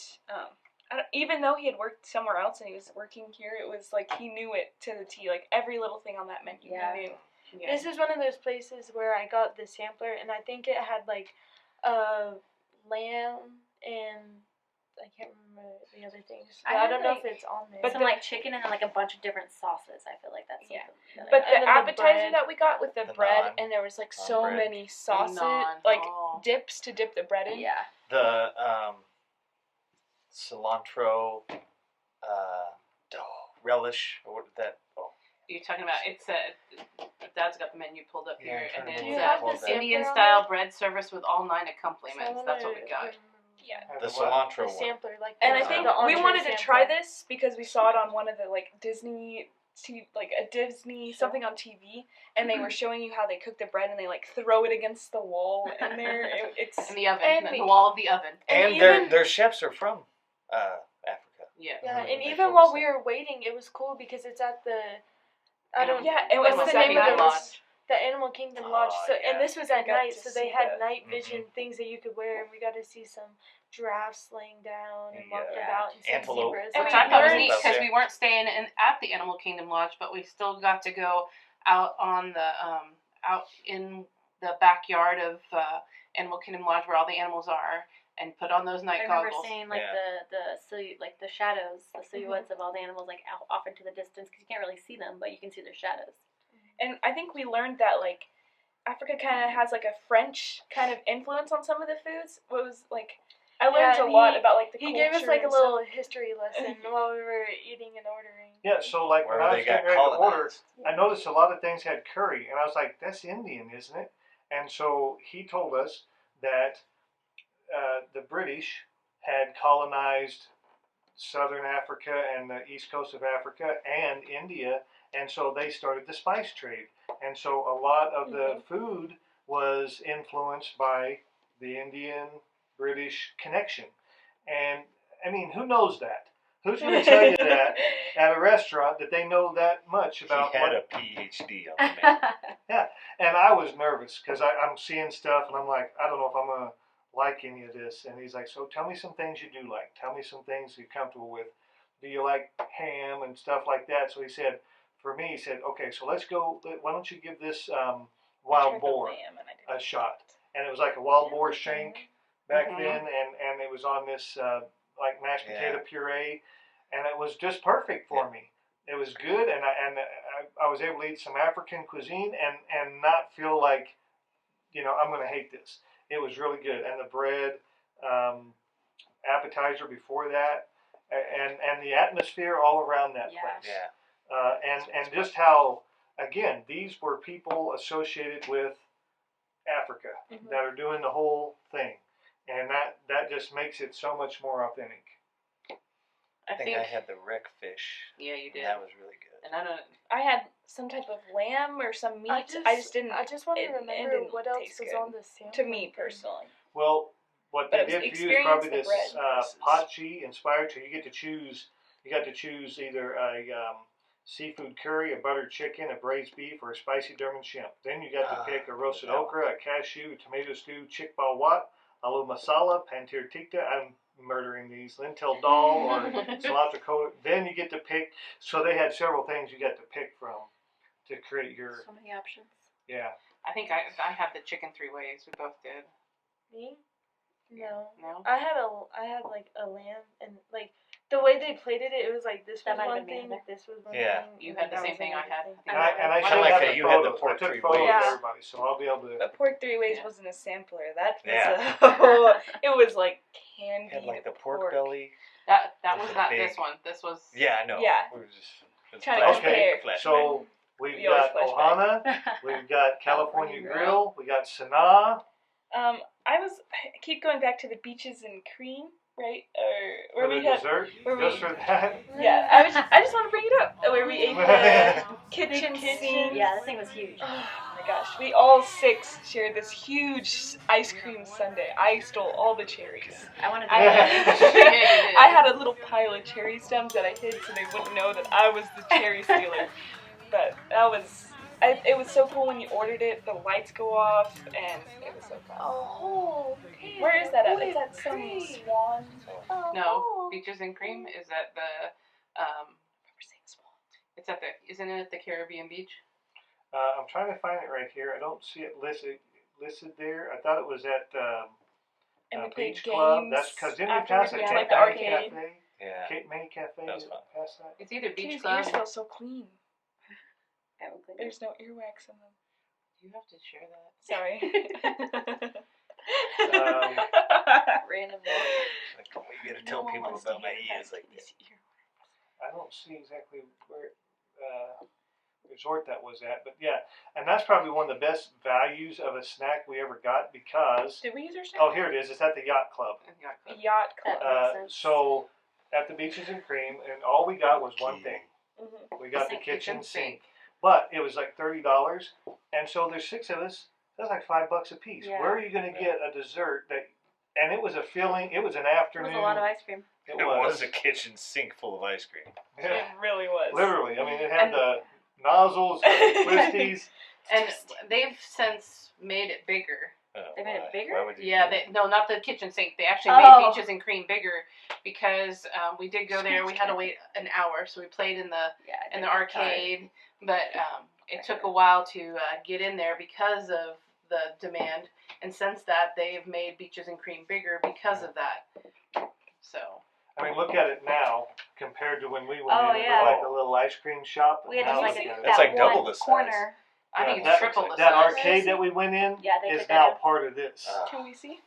S3: even though he had worked somewhere else and he was working here, it was like he knew it to the T. Like, every little thing on that menu
S2: Yeah.
S3: he knew.
S5: Yeah.
S6: This is one of those places where I got the sampler, and I think it had like lamb and I can't remember the other things. But I
S2: had,
S6: don't know
S2: like-
S6: if it's on there.
S3: But
S2: Some like chicken and then like a bunch of different sauces. I feel like that's
S3: Yeah.
S2: something that
S3: But
S2: I
S3: the
S6: And then the
S3: appetizer
S6: bread.
S3: that we got with the
S4: The
S3: bread,
S4: naan.
S3: and there was like
S4: Naan
S3: so
S4: bread.
S3: many sauces,
S5: Naan,
S3: like
S5: oh.
S3: dips to dip the bread in.
S2: yeah.
S4: The cilantro relish, or that. Oh,
S5: You're talking about, it's Dad's got the menu pulled up
S4: Yeah,
S5: here,
S4: I'm
S5: and
S4: trying to
S5: it's
S6: Do you
S4: remember
S6: have
S4: what
S6: the
S4: that-
S6: sampler
S5: Indian
S6: on
S5: style
S6: there?
S5: bread service with all 9 accompaniments. That's what we got.
S3: Yeah.
S4: the
S1: Have what?
S4: cilantro
S6: The
S4: one.
S6: sampler, like
S3: And
S6: the,
S3: I think
S6: the
S3: we
S6: entree
S3: wanted to try
S6: sampler.
S3: this because we saw it on one of the like Disney, like a Disney something on TV, and they were showing you how they cook the bread and they like throw it against the wall in there. It's
S5: In the oven,
S6: And
S5: in
S6: we-
S5: the wall of the oven.
S6: And
S4: And their
S6: even-
S4: their chefs are from Africa.
S5: Yeah.
S6: Yeah,
S4: Mhm,
S6: and
S4: they
S6: even
S4: told
S6: while
S4: us
S6: we
S4: that.
S6: were waiting, it was cool because it's at the. I don't.
S3: yeah. It
S6: What's
S3: was
S6: the
S3: that
S6: name of
S3: night
S6: the
S3: lodge.
S6: The Animal Kingdom
S4: Oh,
S6: Lodge. So
S4: yeah.
S6: and this was
S3: We
S6: at
S3: got
S6: night,
S3: to
S6: so they
S3: see
S6: had
S3: the-
S6: night vision things that you could wear, and we got to see some giraffes laying down and walking
S2: Yeah.
S6: about, and some
S4: Antelope.
S6: zebras.
S3: And
S5: Which
S3: we
S5: I thought was
S3: learned-
S5: neat
S4: Out
S5: because
S4: there.
S5: we weren't staying at the Animal Kingdom Lodge, but we still got to go out on the out in the backyard of Animal Kingdom Lodge where all the animals are, and put on those
S2: I
S5: night
S2: remember
S5: goggles.
S2: seeing like
S4: Yeah.
S2: the shadows, the silhouettes of all the animals like out off into the distance because you can't really see them, but you can see their shadows.
S3: And I think we learned that like Africa kind of has like a French kind of influence on some of the foods. What was like I learned
S6: Yeah,
S3: a
S6: and
S3: lot
S6: he-
S3: about like the
S6: He
S3: culture.
S6: gave us like a
S3: and
S6: little
S3: stuff.
S6: history lesson while we were eating and ordering.
S1: Yeah, so like when
S4: Where
S1: I
S4: they
S1: was
S4: got
S1: getting ready to order,
S4: colonized.
S1: I noticed a lot of things had curry, and I was like, "That's Indian, isn't it?" And so he told us that the British had colonized southern Africa and the east coast of Africa and India, and so they started the spice trade. And so a lot of the food was influenced by the Indian British connection. And I mean, who knows that? Who's going to tell you that at a restaurant that they know that much about
S4: He had
S1: what?
S4: a PhD on the menu.
S1: And I was nervous because I'm seeing stuff and I'm like, I don't know if I'm going to like any of this. And he's like, so tell me some things you do like. Tell me some things you're comfortable with. Do you like ham and stuff like that? So he said, for me, he said, okay, so let's go. Why don't you give this
S3: I
S1: wild
S3: tried the
S1: boar
S3: lamb and I didn't
S1: a shot?
S3: like it.
S1: And it was like a wild boar shank back
S5: Mhm.
S1: then, and it was on this like mashed potato
S4: Yeah.
S1: puree, and it was just perfect for me. It was good, and I was able to eat some African cuisine and not feel like, I'm going to hate this. It was really good, and the bread, appetizer before that, and the atmosphere all around that
S2: Yeah.
S1: place.
S4: Yeah.
S1: And just how, again, these were people associated with Africa that are doing the whole thing, and that just makes it so much more authentic.
S4: I think I had the wreck fish.
S5: Yeah, you did.
S4: And that was really good.
S5: And I don't.
S3: I had some type of lamb or some meat. I just didn't.
S6: I just want to
S3: it
S6: remember
S3: didn't
S6: what else
S3: taste
S6: was
S3: good.
S6: on the sampler.
S3: To me personally.
S1: Well, what
S3: But
S1: they
S3: it was
S1: did for you is probably
S3: experience
S1: this
S3: the bread.
S1: pachi inspired. So you get to choose. You got to choose either a seafood curry, a buttered chicken, a braised beef, or a spicy Durman shrimp. Then you got to pick a roasted
S4: that one.
S1: okra, a cashew, tomato stew, chikbal wat, aloo masala, pantir tikka. I'm murdering these, lentil dal, or cilantro coated. Then you get to pick. So they had several things you got to pick from to create your.
S2: So many options.
S1: Yeah.
S5: I think I had the chicken 3 ways. We both did.
S6: Me? No.
S5: No.
S6: I had like a lamb, and like the way they plated it, it was like this
S2: That
S6: was
S2: might have
S6: one
S2: been me
S6: thing,
S2: either.
S6: this was one
S4: Yeah.
S6: thing.
S5: You
S6: and
S5: had the
S6: that
S5: same
S6: was
S5: thing I
S6: another
S5: had.
S6: thing.
S1: And I
S4: I
S1: should
S4: like
S1: have
S4: that
S1: the
S4: you had the
S1: photos.
S4: pork
S1: I took
S4: three
S1: photos
S4: ways.
S1: of everybody, so I'll be able to.
S3: But pork 3 ways
S5: Yeah.
S3: wasn't a sampler. That was
S4: Yeah.
S3: it was like candied
S4: Had like the pork belly.
S5: That
S4: Was
S5: was
S4: it
S5: not
S4: big?
S5: this one. This was.
S4: Yeah, I know.
S3: Yeah.
S4: We were just it's
S3: Trying to
S4: flash
S3: compare.
S4: back, flash
S1: So we've
S3: We always
S1: got
S3: flashback.
S1: Ohana, we've got California
S2: California
S1: Grill, we got Sanaa.
S3: I keep going back to the beaches and cream, right? Or
S1: For
S3: where
S1: the
S3: we had.
S1: dessert,
S3: where
S1: just
S3: we-
S1: for that.
S3: Yeah, I just want to bring it up. Where we ate the kitchen sink.
S2: Yeah, this thing was huge.
S3: Oh my gosh, we all 6 shared this huge ice cream sundae. I stole all the cherries.
S2: I wanted to.
S3: I
S5: Yeah, you did.
S3: I had a little pile of cherry stems that I hid so they wouldn't know that I was the cherry stealer. But that was It was so cool when you ordered it. The lights go off, and it was so fun.
S6: Oh,
S3: Where is that at?
S6: whipped
S3: It's at some
S6: cream.
S3: Swan.
S5: No, Beaches and Cream is at the. It's at the. Isn't it at the Caribbean Beach?
S1: I'm trying to find it right here. I don't see it listed there. I thought it was at
S3: And we played
S1: Beach Club.
S3: games.
S1: That's because didn't we
S3: after
S1: pass
S3: we
S1: a
S3: went
S1: Cape
S3: to, like the
S1: May
S3: arcade.
S1: Cafe?
S4: Yeah.
S1: Cape May Cafe.
S4: That was
S1: did
S4: fun.
S1: we pass that?
S5: It's either Beach
S3: His
S5: Club.
S3: ears feel so clean.
S2: I would think
S3: There's no earwax in them.
S5: You have to share that.
S3: Sorry.
S2: random.
S4: Like, you gotta tell people about my ears like this.
S1: I don't see exactly where resort that was at, but yeah, and that's probably one of the best values of a snack we ever got because.
S3: Did we use our snack?
S1: Oh, here it is. It's at the Yacht Club.
S3: Yacht Club.
S2: Makes sense.
S1: So at the Beaches and Cream, and all we got was one thing.
S3: Mm-hmm.
S1: We got the
S5: Sink,
S1: kitchen
S5: kitchen
S1: sink, but it was like $30, and so there's 6 of us. That's like $5 a piece.
S2: Yeah.
S1: Where are you going to get a dessert that? And it was a filling. It was an
S2: It
S1: afternoon.
S2: was a lot of ice cream.
S1: It
S4: It
S1: was.
S4: was a kitchen sink full of ice cream.
S1: Yeah,
S3: It really was.
S1: literally. I mean, it had
S5: And-
S1: the nozzles, the twisties.
S5: And they've since made it bigger.
S2: They made it
S4: Why?
S2: bigger?
S4: Why would you
S5: Yeah,
S4: do that?
S5: no, not the kitchen sink. They actually
S2: Oh.
S5: made Beaches and Cream bigger because we did go there. We had to wait an hour, so we played in the
S2: Yeah.
S5: in the arcade, but it took a while to get in there because of the demand. And since that, they've made Beaches and Cream bigger because of that. So
S1: I mean, look at it now compared to when we went
S2: Oh,
S1: in. It
S2: yeah.
S1: looked like a little ice cream shop.
S2: We had
S1: Now
S2: just like
S1: look at it.
S4: That's
S2: that
S4: like double
S2: one
S4: the size.
S2: corner.
S5: I think
S1: that,
S5: it's triple the
S1: that
S5: size.
S1: arcade that we went in
S2: Yeah, they
S1: is
S2: took that
S1: now
S2: in.
S1: part of this.
S3: Can we see?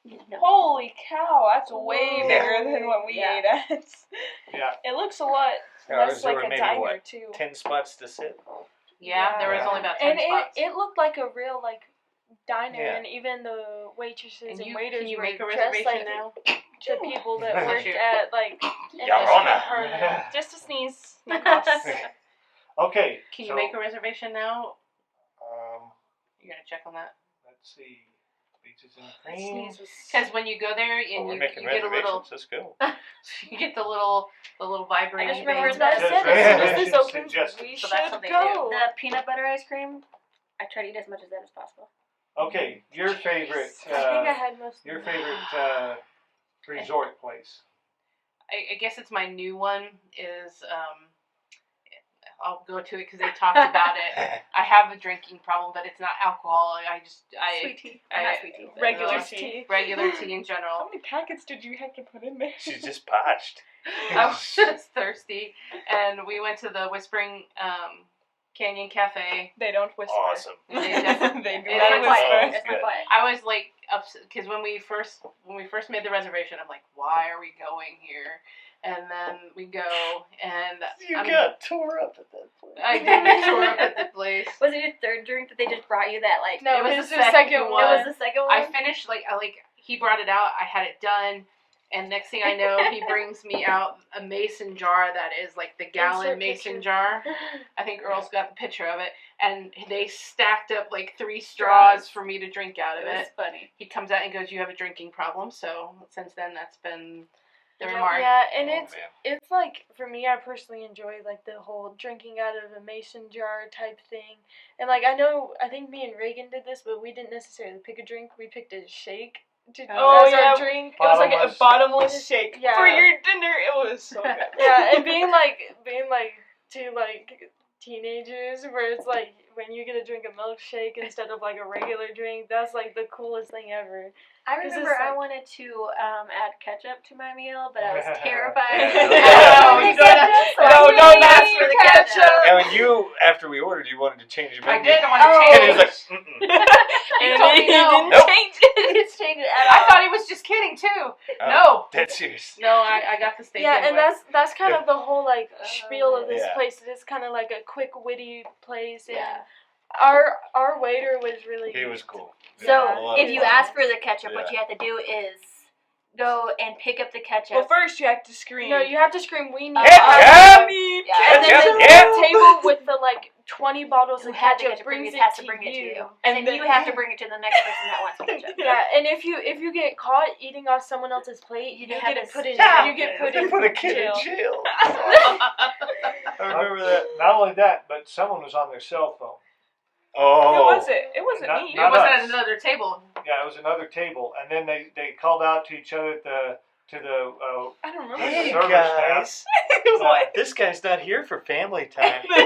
S2: No.
S3: Holy cow, that's way
S2: Whoa.
S3: bigger than what we
S2: Yeah.
S3: ate at.
S1: Yeah.
S3: It looks a lot
S4: Ours
S3: less like
S4: were
S3: a
S4: maybe,
S3: diner
S4: what,
S3: too.
S4: 10 spots to sit.
S5: Yeah, there was
S1: Yeah.
S5: only about 10
S6: And
S5: spots.
S6: it looked like a real like diner,
S4: Yeah.
S6: and even the waitresses and,
S5: And
S6: waiters
S5: can you
S6: were
S5: make a
S6: dressed
S5: reservation
S6: like
S5: now?
S6: the people that worked
S5: Sure.
S6: at like an
S4: Your
S6: ice cream
S4: Honor.
S6: parlor.
S3: Just a sneeze. No coughs.
S1: Okay.
S5: Can
S1: so,
S5: you make a reservation now?
S1: Um,
S5: You're gonna check on that.
S1: let's see. Beaches and
S3: That
S1: Cream.
S3: sneeze was
S5: Because when you go there
S4: Well,
S5: and
S4: we're
S5: you
S4: making
S5: get a little,
S4: reservations. Let's go.
S5: you get the little vibrating
S2: I just remembered
S5: thing.
S6: That's
S1: Just
S6: it. As soon as this
S1: reservations
S6: opens,
S1: suggested.
S6: we
S5: So that's
S6: should
S5: what they
S6: go.
S2: The peanut butter ice cream, I try to eat as much of that as possible.
S1: Okay, your favorite.
S6: I think I had most.
S1: Your
S6: of them.
S1: favorite resort place.
S5: I guess it's my new one is I'll go to it because they talked about it. I have a drinking problem, but it's not alcohol.
S2: Sweet tea.
S5: I-
S2: Not sweet tea.
S3: regular
S5: Just
S3: tea.
S5: regular tea in
S3: How
S5: general.
S3: many packets did you have to put in there?
S4: She's just parched.
S5: I was just thirsty, and we went to the Whispering Canyon Cafe.
S3: They don't whisper.
S4: Awesome.
S5: They definitely-
S3: They do
S5: It's
S3: not
S5: not
S3: whisper.
S5: quiet.
S2: It's not
S4: Good.
S2: quiet.
S5: I was like upset because when we first made the reservation, I'm like, why are we going here? And then we go, and
S4: You
S5: I'm-
S4: got tore up at that point.
S5: I did get tore up at the place.
S2: Was it your third drink that they just brought you that like?
S6: No,
S5: It was
S6: it was
S5: the
S6: the
S5: second
S6: second
S5: one.
S2: It
S6: one.
S2: was the second one.
S5: I finished he brought it out. I had it done, and next thing I know, he brings me out a mason jar that is like the gallon
S6: Insert
S5: mason
S6: picture.
S5: jar. I think Earl's got the picture of it, and they stacked up like 3 straws for me to drink out of
S2: It was
S5: it.
S2: funny.
S5: He comes out and goes, "You have a drinking problem." So since then, that's been the
S2: Yeah,
S5: remark.
S6: Yeah, and
S4: Oh,
S6: it's
S4: man.
S6: it's like for me, I personally enjoy like the whole drinking out of a mason jar type thing. And like I think me and Reagan did this, but we didn't necessarily pick a drink. We picked a shake to
S3: Oh,
S6: as
S3: yeah.
S6: our drink.
S3: It was like a
S1: Bottomless.
S3: bottomless shake
S6: Yeah.
S3: for your dinner. It was so good.
S6: Yeah, and being like two like teenagers, where it's like when you get to drink a milkshake instead of like a regular drink, that's like the coolest thing ever.
S2: I
S6: 'Cause
S2: remember
S6: it's
S2: I
S6: like-
S2: wanted to add ketchup to my meal, but I was terrified.
S4: Yeah.
S2: of
S3: No,
S2: the ketchup, so I
S3: no,
S2: didn't
S3: no,
S2: ask
S3: not
S2: for the
S3: ketchup.
S2: ketchup.
S4: And when you, after we ordered, you wanted to change your
S5: I
S4: menu.
S5: did. I want to
S2: Oh.
S5: change.
S4: And he was like, mm-mm.
S5: He
S3: And
S5: told
S3: then
S5: me
S3: he
S5: no.
S3: didn't
S4: Nope.
S3: change it.
S2: Didn't change it at
S5: I
S2: all.
S5: thought he was just kidding too.
S4: Oh,
S5: No.
S4: Dead serious.
S5: No, I got the steak.
S6: Yeah, and
S5: anyway.
S6: that's kind of the whole like spiel of this
S4: Yeah.
S6: place. It's kind of like a quick, witty place. And
S2: Yeah.
S6: our waiter was really.
S4: He was cool.
S2: So
S4: Yeah, a lot
S2: if
S4: of
S2: you
S4: fun.
S2: ask for the ketchup, what
S4: Yeah.
S2: you have to do is go and pick up the ketchup.
S3: Well, first you have to scream.
S6: No, you have to scream, "We need
S4: Ketchup!
S3: need
S2: Yeah.
S6: And then
S4: Ketchup,
S6: the
S4: yeah.
S6: table with the like 20 bottles
S2: who
S6: of
S2: had the
S6: ketchup
S2: ketchup
S6: brings it
S2: has
S6: to
S2: to bring it to
S6: you.
S2: you, and then you have to bring it to the next person that wants ketchup.
S6: Yeah, and if you get caught eating off someone else's plate, you
S2: You
S6: get
S2: have
S6: it
S2: to
S6: put in.
S2: stop
S6: You get
S2: it.
S6: put
S4: They
S6: in
S4: put a kid
S6: jail.
S4: in jail. I remember that.
S1: Not only that, but someone was on their cell phone.
S4: Oh.
S3: Who was it? It wasn't
S1: Not-
S3: me.
S5: It
S1: not
S5: wasn't
S1: us.
S5: at another table.
S1: Yeah, it was another table, and then they called out to each other to the
S3: I don't remember.
S4: Hey
S1: service
S4: guys,
S3: What?
S4: this guy's not here for family time.
S3: I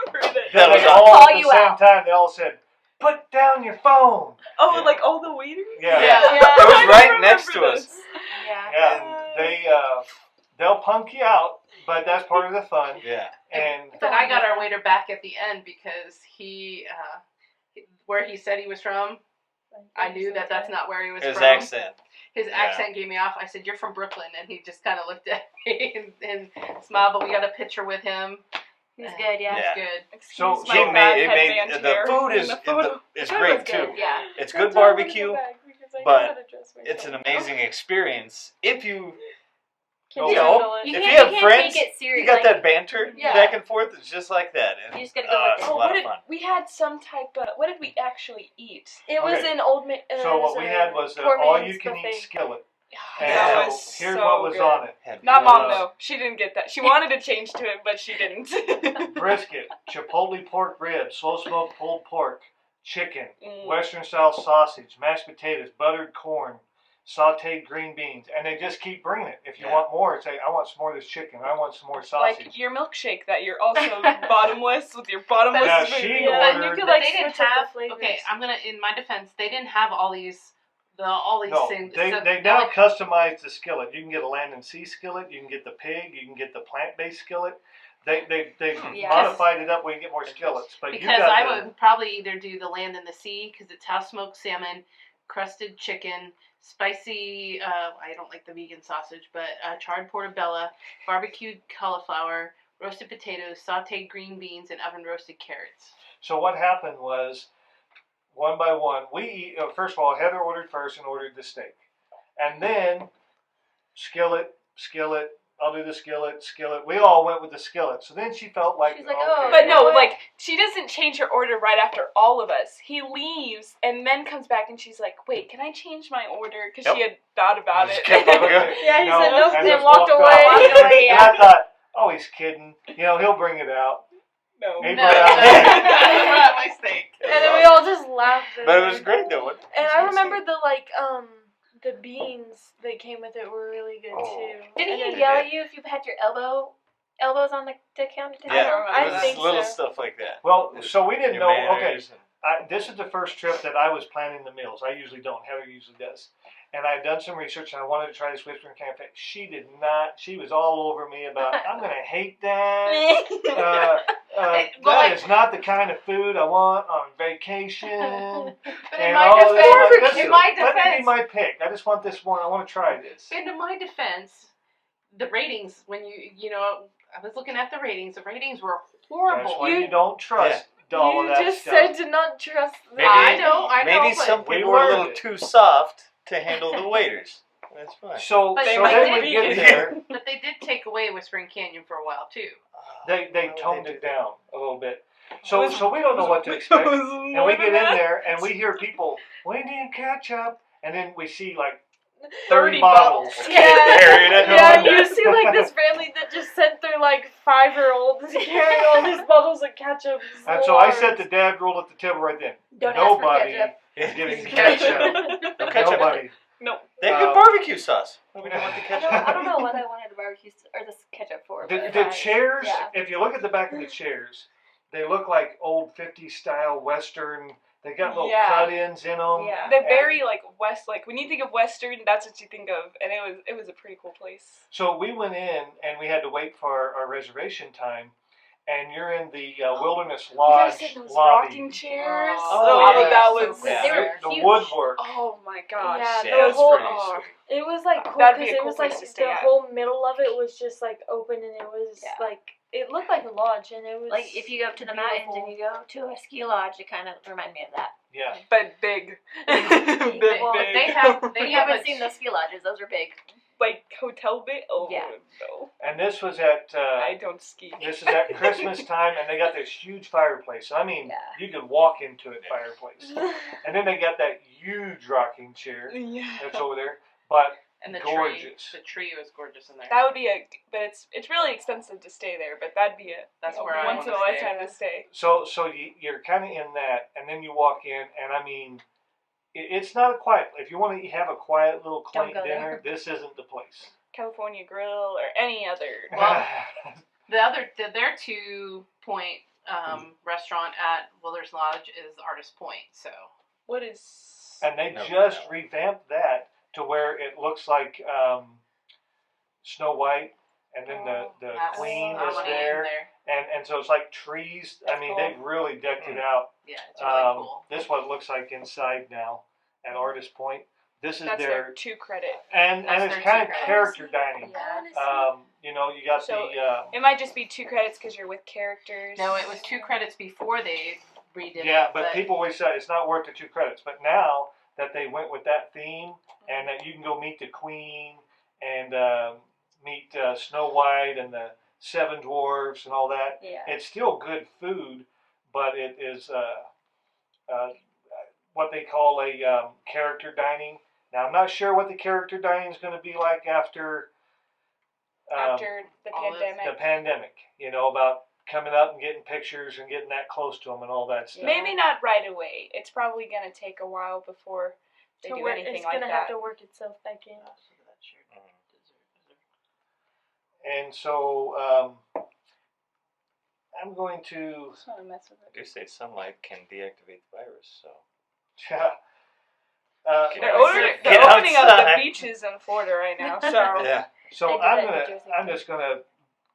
S3: don't remember that.
S4: That was
S1: they all
S2: Call
S1: at the
S2: you
S1: same
S2: out.
S1: time. They all said, "Put down your phone."
S3: Oh,
S4: Yeah.
S3: like all the waiters?
S1: Yeah,
S4: It was
S3: I
S4: right
S3: don't
S4: next
S3: remember
S4: to us.
S3: this.
S2: Yeah.
S1: yeah. They'll punk you out, but that's part of the fun.
S4: Yeah.
S1: And
S5: But I got our waiter back at the end because he, where he said he was from, I knew that that's not where he was
S4: His
S5: from.
S4: accent.
S5: His
S4: Yeah.
S5: accent gave me off. I said, "You're from Brooklyn," and he just kind of looked at me and smiled. But we got a picture with him.
S2: He was good, yeah.
S4: Yeah.
S5: It's good.
S3: Excuse
S1: So-
S3: my
S1: so-
S4: He
S3: bad
S4: made
S3: headband
S4: the
S3: hair
S4: food
S3: in
S4: is
S3: the photo.
S4: is
S2: Food
S4: great
S2: was good,
S4: too.
S2: yeah.
S4: It's
S3: That's
S4: good
S3: why I wanna go
S4: barbecue,
S3: back, because I know
S4: but
S3: how to dress
S4: it's an
S3: myself.
S4: amazing experience if you
S6: Can
S4: you
S6: you
S4: know,
S6: handle it?
S2: You
S4: if
S2: can't,
S4: you have
S2: can't
S4: friends,
S2: take it serious.
S4: you got
S2: like,
S4: that banter
S6: Yeah.
S4: back and forth. It's just like that. And,
S2: You just gotta go with
S4: it's
S2: it.
S4: a lot of
S3: did
S4: fun.
S3: we had some type of what did we actually eat?
S6: It was
S1: Okay.
S6: an old.
S1: so what we had was an all-you-can-eat skillet. And
S3: That
S1: so
S3: was
S1: here's
S3: so
S1: what was
S3: good.
S1: on it:
S4: Had
S3: Not mom
S1: Uh,
S3: though. She didn't get that. She wanted to change to it, but she didn't.
S1: brisket, chipotle pork ribs, slow-smoked pulled pork, chicken,
S3: Mm.
S1: Western-style sausage, mashed potatoes, buttered corn, sautéed green beans, and they just keep bringing it. If you
S4: Yeah.
S1: want more, say, "I want some more of this chicken. I want some more sausage."
S3: Like your milkshake that you're also bottomless with your bottomless
S1: Yeah,
S3: food.
S1: she
S6: Yeah,
S1: ordered.
S6: you could
S5: But
S6: like
S5: they didn't
S6: switch up
S5: have.
S6: the flavors.
S5: Okay, I'm gonna. In my defense, they didn't have all these
S1: No,
S5: things.
S1: they
S5: So
S1: now
S5: like,
S1: customized the skillet. You can get a land and sea skillet. You can get the pig. You can get the plant-based skillet. They
S2: Yeah.
S1: modified it up where you get more skillets. But you
S5: because
S1: got
S5: I
S1: the,
S5: would probably either do the land and the sea because it's house smoked salmon, crusted chicken, spicy. I don't like the vegan sausage, but charred portobello, barbecued cauliflower, roasted potatoes, sautéed green beans, and oven roasted carrots.
S1: So what happened was, one by one, first of all, Heather ordered first and ordered the steak, and then skillet. I'll do the skillet. We all went with the skillet. So then she felt like,
S2: She's like,
S1: okay,
S2: oh,
S3: But no,
S2: What?
S3: like she doesn't change her order right after all of us. He leaves and then comes back and she's like, "Wait, can I change my order?" Because she had thought about
S4: Just
S3: it.
S4: kept on going.
S6: Yeah, he
S1: No,
S6: said nope,
S1: and
S6: then
S1: just
S6: walked away.
S1: off.
S2: Yeah.
S1: And I thought, oh, he's kidding. He'll bring it out.
S3: No.
S1: He
S5: No,
S1: brought out
S5: that's my steak.
S6: And then we all just laughed.
S4: But it was great though. Wasn't it?
S6: And I remember the beans that came with it were really good
S4: Oh.
S6: too.
S2: Didn't
S6: And
S2: he
S6: then-
S2: yell at you if you had your elbows on the counter?
S3: I don't
S4: Yeah,
S3: remember
S4: it
S3: that.
S4: was
S6: think
S4: little
S6: so.
S4: stuff like that.
S1: Well, so we didn't
S4: Your
S1: know. Okay,
S4: manners and-
S1: this is the first trip that I was planning the meals. I usually don't. Heather usually does. And I had done some research, and I wanted to try this Whispering Cafe. She did not. She was all over me about, I'm going to hate that. That is not the kind of food I want on vacation.
S5: But
S1: And
S5: in my
S1: all this.
S5: defense,
S1: Listen,
S5: in my
S1: let it be
S5: defense,
S1: my pick. I just want this one. I want to try this.
S5: into my defense, the ratings when I was looking at the ratings. The ratings were horrible.
S1: That's why you don't trust all of
S6: You
S1: that
S6: just
S1: stuff.
S6: said to not trust them.
S4: Maybe-
S5: I know.
S4: Maybe
S5: but
S4: some
S1: we
S4: people were a
S1: learned
S4: little
S1: it.
S4: too soft to handle the waiters. That's fine.
S1: So
S5: But
S1: then
S5: they
S1: we
S5: did.
S1: get there.
S5: But they did take away Whispering Canyon for a while too.
S1: They
S4: Why would
S1: toned
S4: do
S1: it
S4: that?
S1: down a little bit. So we don't know what to expect. And we get in there and we hear people, we need ketchup. And then we see like 30 bottles.
S6: Yeah.
S4: Carrying it
S6: Yeah,
S4: home.
S6: you see like this family that just sent their like 5-year-olds carrying all these bottles of ketchup.
S1: And so I set the dad rule at the table right then.
S2: Don't ask for
S1: Nobody
S2: ketchup.
S1: is getting ketchup.
S4: No ketchup.
S1: Nobody.
S3: No.
S4: They have good barbecue sauce. Why would you want the ketchup?
S2: I don't know what I wanted the barbecue or this ketchup for.
S1: The,
S2: but
S1: the
S2: I-
S1: chairs,
S2: yeah.
S1: if you look at the back of the chairs, they look like old 50s style Western. They got little
S3: Yeah.
S1: cut-ins in them.
S2: Yeah.
S3: They're very like West. Like when you think of Western, that's what you think of, and it was a pretty cool place.
S1: So we went in and we had to wait for our reservation time. And you're in the Wilderness
S3: You
S1: Lodge
S3: guys sit in those
S1: lobby.
S3: rocking chairs.
S4: Oh, yeah.
S3: that
S2: So
S3: was.
S2: cool.
S4: Yeah.
S2: They were
S1: The
S2: huge.
S1: woodwork.
S3: Oh my gosh.
S6: Yeah,
S4: Yeah,
S6: the
S4: it's
S6: whole
S4: pretty sweet.
S6: it was like cool
S3: That'd be
S6: because
S3: a
S6: it
S3: cool
S6: was like
S3: place to stay
S6: the
S3: at.
S6: whole middle of it was just like open and it was
S2: Yeah.
S6: like it looked like a lodge and it was
S2: Like if you go up to the mountains and you go to a ski lodge, it kind of reminded me of that.
S1: Yeah.
S3: But big. big,
S2: Well,
S3: big.
S5: they have-
S2: But you
S5: have
S2: haven't
S5: a-
S2: seen those ski lodges; those are big.
S3: like hotel big. Oh
S2: Yeah.
S3: no,
S1: And this was at
S3: I don't ski.
S1: this is at Christmas time, and they got this huge fireplace. I mean,
S2: Yeah.
S1: you could walk into it fireplace. And then they got that huge rocking chair
S3: Yeah.
S1: that's over there. But
S5: And the
S1: gorgeous.
S5: tree was gorgeous in there.
S3: That would be but it's really expensive to stay there. But that'd be
S5: That's
S3: a
S5: where I
S3: once in a
S5: wanna stay.
S3: lifetime to stay.
S1: So you're kind of in that, and then you walk in, and I mean, it's not a quiet. If you want to have a quiet little quaint
S2: go
S1: dinner,
S2: there.
S1: this isn't the place.
S3: California Grill or any other.
S5: Well, their 2-point restaurant at Wilder's Lodge is Artist Point. So
S3: What is?
S1: and they
S4: No,
S1: just
S4: no.
S1: revamped that to where it looks like Snow White, and then the
S5: that's-
S1: Queen
S5: I
S1: is
S5: wanna eat
S1: there,
S5: there.
S1: and so it's like trees. I
S3: That's
S1: mean,
S3: cool.
S1: they've really decked it out.
S5: Yeah, it's really cool.
S1: This is what it looks like inside now at Artist Point. This is
S3: That's
S1: their
S3: their 2 credit.
S1: and
S5: That's
S1: it's
S5: their
S1: kind of
S5: secret.
S1: character dining.
S2: Yeah.
S1: You know, you got
S3: So,
S1: the
S3: It might just be 2 credits because you're with characters.
S5: No, it was 2 credits before they redid it.
S1: yeah, but people always say it's not worth the 2 credits. But now that they went with that theme, and that you can go meet the Queen and meet Snow White and the 7 dwarfs and all that,
S2: Yeah.
S1: it's still good food, but it is what they call a character dining. Now, I'm not sure what the character dining is going to be like after
S3: after the
S5: all this-
S3: pandemic.
S1: the pandemic. You know, about coming up and getting pictures and getting that close to them and all that stuff.
S3: Maybe not right away. It's probably gonna take a while before they
S6: To
S3: do
S6: work,
S3: anything
S6: it's
S3: like
S6: gonna
S3: that.
S6: have to work itself back in.
S1: And so I'm going to,
S3: Just wanna mess with
S4: I
S3: it.
S4: do say sunlight can deactivate the virus, so.
S3: They're
S4: Get
S3: opening up the
S4: outside.
S3: beaches in Florida right now, so
S4: Yeah.
S1: so
S2: They do
S1: I'm
S2: that in
S1: gonna,
S2: New Jersey,
S1: I'm
S2: too.
S1: just gonna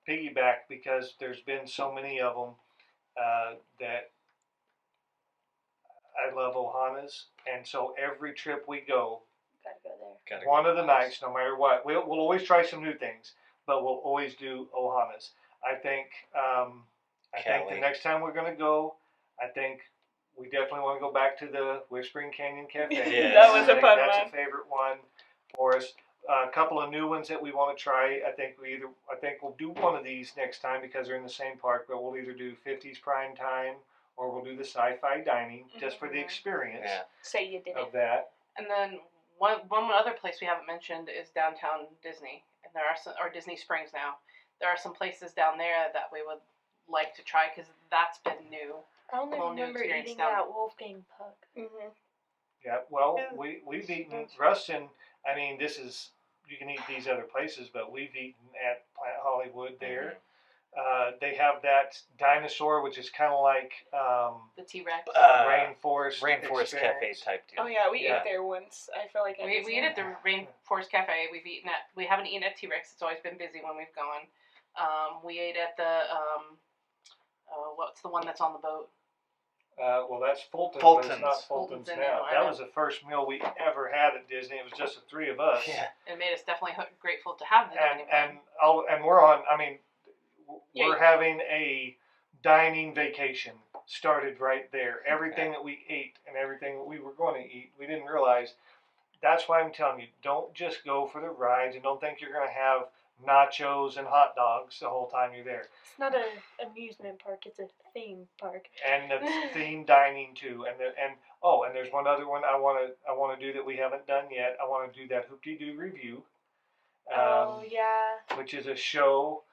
S1: piggyback because there's been so many of them that I love Ohana's, and so every trip we go,
S2: Gotta go there.
S4: Gotta
S1: one
S4: go
S1: of the
S4: nice.
S1: nights, no matter what, we'll always try some new things, but we'll always do Ohana's. I think the
S4: Cali.
S1: next time we're gonna go, I think we definitely want to go back to the Whispering Canyon Cafe.
S4: Yes.
S3: That was
S1: I
S3: a
S1: think
S3: fun
S1: that's
S3: one.
S1: a favorite one for us. A couple of new ones that we want to try. I think we'll do one of these next time because they're in the same park. But we'll either do 50s Prime Time or we'll do the Sci-Fi Dining just for the experience
S4: Yeah.
S3: say you did
S1: of
S3: it.
S1: that.
S5: And then one other place we haven't mentioned is downtown Disney, and there are some, or Disney Springs now. There are some places down there that we would like to try because that's been new.
S6: I only
S5: Whole new
S6: remember
S5: experience
S6: eating
S5: down
S6: at Wolfgang Puck.
S3: Mm-hmm.
S1: Yeah. Well,
S6: Yeah.
S1: we've eaten Rustin. I mean, this is you can eat these other places, but we've eaten at Planet Hollywood there. They have that dinosaur, which is kind of like
S5: The T-Rex.
S1: rainforest
S4: Rainforest Cafe
S1: experience.
S4: type deal.
S3: Oh yeah, we
S1: Yeah.
S3: ate there once. I feel like
S5: We eat at the Rainforest Cafe. We haven't eaten at T-Rex. It's always been busy when we've gone. We ate at the what's the one that's on the boat?
S1: Well, that's Fulton's, but it's
S4: Fulton's.
S1: not Fulton's
S5: Fulton's in
S1: now.
S5: there, I
S1: That
S5: know.
S1: was the first meal we ever had at Disney. It was just the 3 of us.
S4: Yeah.
S5: It made us definitely grateful to have the dining plan.
S1: And we're on. I mean,
S3: Yeah.
S1: we're having a dining vacation started right there. Everything that we ate and everything that we were going to eat, we didn't realize. That's why I'm telling you, don't just go for the rides and don't think you're going to have nachos and hot dogs the whole time you're there.
S6: It's not an amusement park; it's a theme park.
S1: And it's theme dining too. And there's one other one I want to do that we haven't done yet. I want to do that Hoop-Dee-Doo review.
S6: Oh yeah.
S1: Which is a show.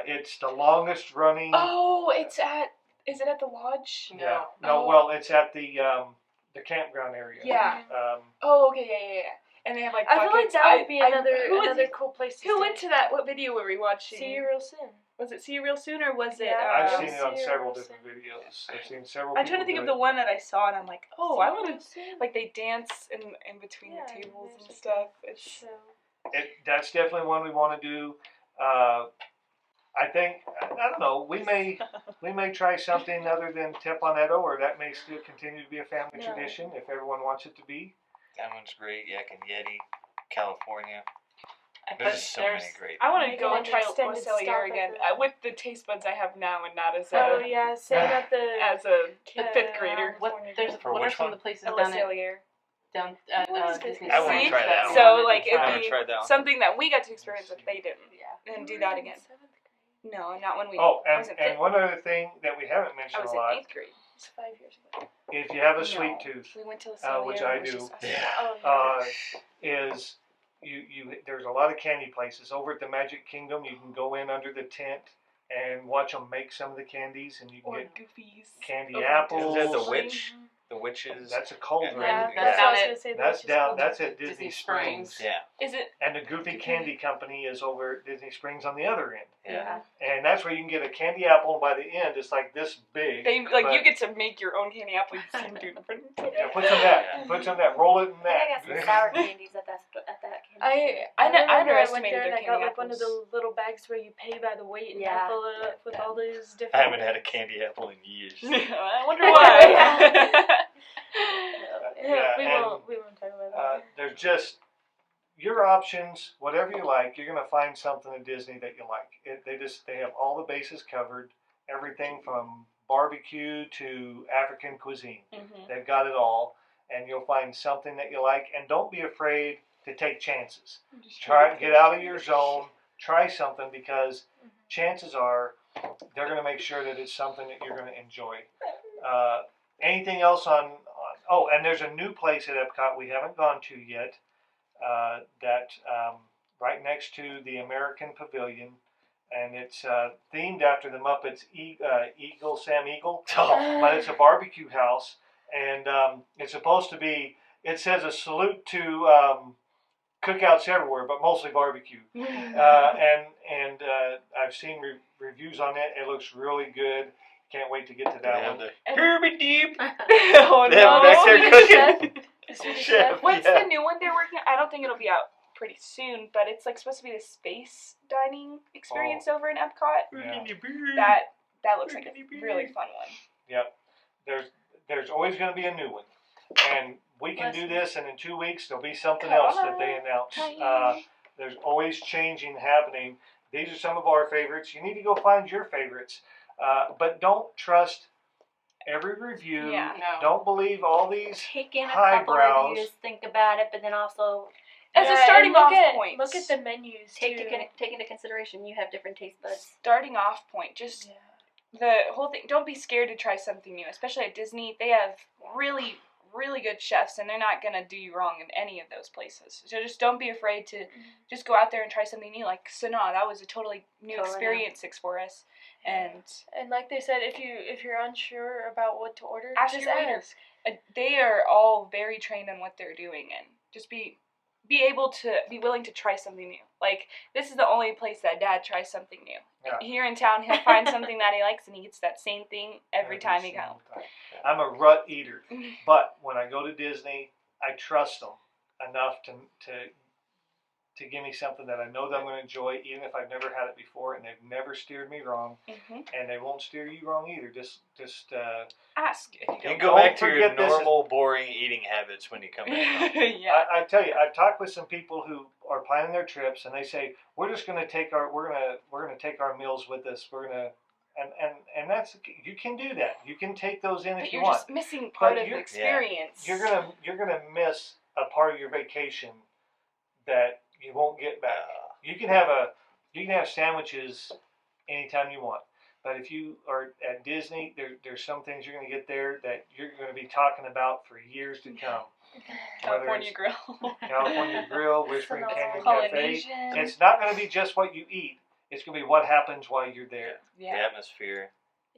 S1: It's the longest running.
S3: Oh, is it at the lodge?
S1: Yeah.
S5: No.
S1: No. Well, it's at the campground area.
S3: Yeah.
S1: Um,
S3: Oh, okay, yeah. And they have like
S6: I feel like
S3: buckets.
S6: that would be
S3: I-
S6: another
S3: who was-
S6: another cool place. To
S3: Who
S6: stay.
S3: went to that? What video were we watching?
S6: See you real soon.
S3: Was it See You Real Soon or was it?
S6: Yeah.
S1: I've
S6: I've
S1: seen it on
S6: seen
S1: several
S6: it.
S1: different videos. I've seen several.
S3: I'm trying to
S1: people
S3: think
S1: do
S3: of the
S1: it.
S3: one that I saw, and I'm like, oh,
S6: See
S3: I
S6: you
S3: want
S6: real
S3: to
S6: soon.
S3: like they dance in between
S6: Yeah,
S3: the tables
S6: there's
S3: and
S6: like
S3: stuff. It's
S6: So
S1: That's definitely one we want to do. I think I don't know. We may try something other than Tepanetto, or that may still continue to be a family
S6: No.
S1: tradition if everyone wants it to be.
S4: That one's great. Yak and Yeti, California.
S5: I
S4: There's
S5: put-
S4: just so many great.
S3: I want to
S6: Make
S3: go
S6: it
S3: and
S6: an
S3: try
S6: extended stop
S3: Cellier
S6: at
S3: again
S6: the-
S3: with the taste buds I have now, and not as
S6: oh
S3: a
S6: yeah, same at the
S3: as a fifth grader.
S5: What
S4: For
S5: what are
S4: which
S5: some
S4: one?
S5: of the places
S3: Le
S5: down at
S3: Cellier.
S6: What is
S5: Disney?
S6: this?
S4: I wanna
S3: See?
S4: try that one.
S3: So
S5: wanted
S3: like
S5: to
S4: I
S5: try.
S4: haven't
S3: it'd
S4: tried
S3: be
S4: that one.
S3: something that we got to experience that they didn't,
S5: Yeah.
S3: and do that again. No, not when we.
S1: Oh,
S3: I was
S1: and
S3: in fifth.
S1: one other thing that we haven't
S3: I
S1: mentioned
S3: was
S1: a
S3: in
S1: lot,
S3: 8th grade.
S6: It's 5 years ago.
S1: if you have a
S3: No.
S1: sweet tooth,
S3: We went to Le Cellier,
S1: which I
S3: it was
S1: do.
S3: just us.
S4: Yeah.
S6: Oh yeah.
S1: is there's a lot of candy places over at the Magic Kingdom. You can go in under the tent and watch them make some of the candies, and you can
S3: Or
S1: get
S3: Goofies.
S1: candy
S3: Over
S1: apples.
S4: Isn't that the
S3: Spring.
S4: witch? The witches.
S1: That's a cauldron.
S6: Yeah,
S4: Yeah.
S6: that's what I was gonna say.
S1: That's down. That's at
S5: Disney
S1: Disney
S5: Springs.
S1: Springs.
S4: Yeah.
S3: Is it?
S1: And the Goofy Candy Company is over at Disney Springs on the other end.
S4: Yeah.
S1: And that's where you can get a candy apple, and by the end, it's like this big.
S3: They
S1: but-
S3: you get to make your own candy apple. You can do different.
S1: Yeah, put some of that. Put some of that. Roll it in
S2: I think I got some
S1: that.
S2: sour candies at that candy.
S3: I
S6: remember I went
S3: underestimated
S6: there and
S3: their
S6: I got
S3: candy
S6: like one of
S3: apples.
S6: the little bags where you pay by the weight and
S2: Yeah.
S6: you fill it up with all these different.
S4: I haven't had a candy apple in years.
S3: I wonder why.
S1: Yeah,
S6: we
S1: and,
S6: won't talk about that.
S1: There's just your options, whatever you like. You're gonna find something at Disney that you like. They have all the bases covered. Everything from barbecue to African cuisine.
S3: Mhm.
S1: They've got it all, and you'll find something that you like. And don't be afraid to take chances. Try get out of your zone. Try something because chances are they're going to make sure that it's something that you're going to enjoy. Anything else on? Oh, and there's a new place at Epcot we haven't gone to yet. That right next to the American Pavilion, and it's themed after the Muppets Eagle Sam Eagle, but it's a barbecue house, and it's supposed to be. It says a salute to cookouts everywhere, but mostly barbecue. And I've seen reviews on it. It looks really good. Can't wait to get to
S4: They
S1: that
S4: have
S1: one.
S4: the Kirby Deep.
S3: Oh
S4: They have it back there
S3: no!
S4: cooking.
S6: Chef.
S3: What's
S4: Yeah.
S3: the new one they're working on? I don't think it'll be out pretty soon, but it's like supposed to be the space dining experience over in Epcot.
S1: Yeah.
S3: That looks like a really fun one.
S1: Yep. There's always going to be a new one, and we can do this, and in 2 weeks there'll be something else that they announce. There's always changing happening. These are some of our favorites. You need to go find your favorites, but don't trust every review.
S3: Yeah.
S5: No.
S1: Don't believe all these.
S2: Take in a couple
S1: highbrows.
S2: reviews, think about it, but then also
S3: As
S6: Yeah,
S3: a starting
S6: and look
S3: off
S6: at,
S3: point.
S6: Look at the menus
S2: take
S6: too.
S2: take into consideration you have different taste buds.
S3: Starting off point. Just the whole thing. Don't be scared to try something new, especially at Disney. They have really, really good chefs, and they're not gonna do you wrong in any of those places. So just don't be afraid to just go out there and try something new. Like Sanaa, that was a totally new
S2: Totally.
S3: experience for us. And
S6: And like they said, if you're unsure about what to order,
S3: Ask
S6: just
S3: your waiter.
S6: ask.
S3: They are all very trained in what they're doing, and just be able to be willing to try something new. Like this is the only place that Dad tries something new.
S1: Yeah.
S3: Here in town, he'll find something that he likes, and he eats that same thing every time he
S1: single
S3: comes.
S1: time. I'm a rut eater, but when I go to Disney, I trust them enough to give me something that I know that I'm going to enjoy, even if I've never had it before, and they've never steered me wrong, and they won't steer you wrong either. Just
S3: Ask if you
S4: You
S3: don't
S4: go
S3: know.
S4: back to your
S1: forget this is-
S4: normal, boring eating habits when you come back home.
S3: Yeah.
S1: I tell you, I've talked with some people who are planning their trips, and they say we're just going to take we're going to take our meals with us. We're going to and that's you can do that. You can take those in
S3: But
S1: if you
S3: you're
S1: want.
S3: just missing part
S1: But
S3: of the
S1: you're-
S3: experience.
S1: You're gonna miss a part of your vacation that you won't get back. You can have sandwiches anytime you want, but if you are at Disney, there's some things you're gonna get there that you're gonna be talking about for years to come.
S3: California
S1: Whether
S3: Grill.
S1: it's California Grill, Whispering
S6: Some
S1: Canyon Cafe.
S3: Polynesian.
S1: It's not gonna be just what you eat. It's gonna be what happens while you're there.
S4: The
S3: Yeah.
S4: atmosphere,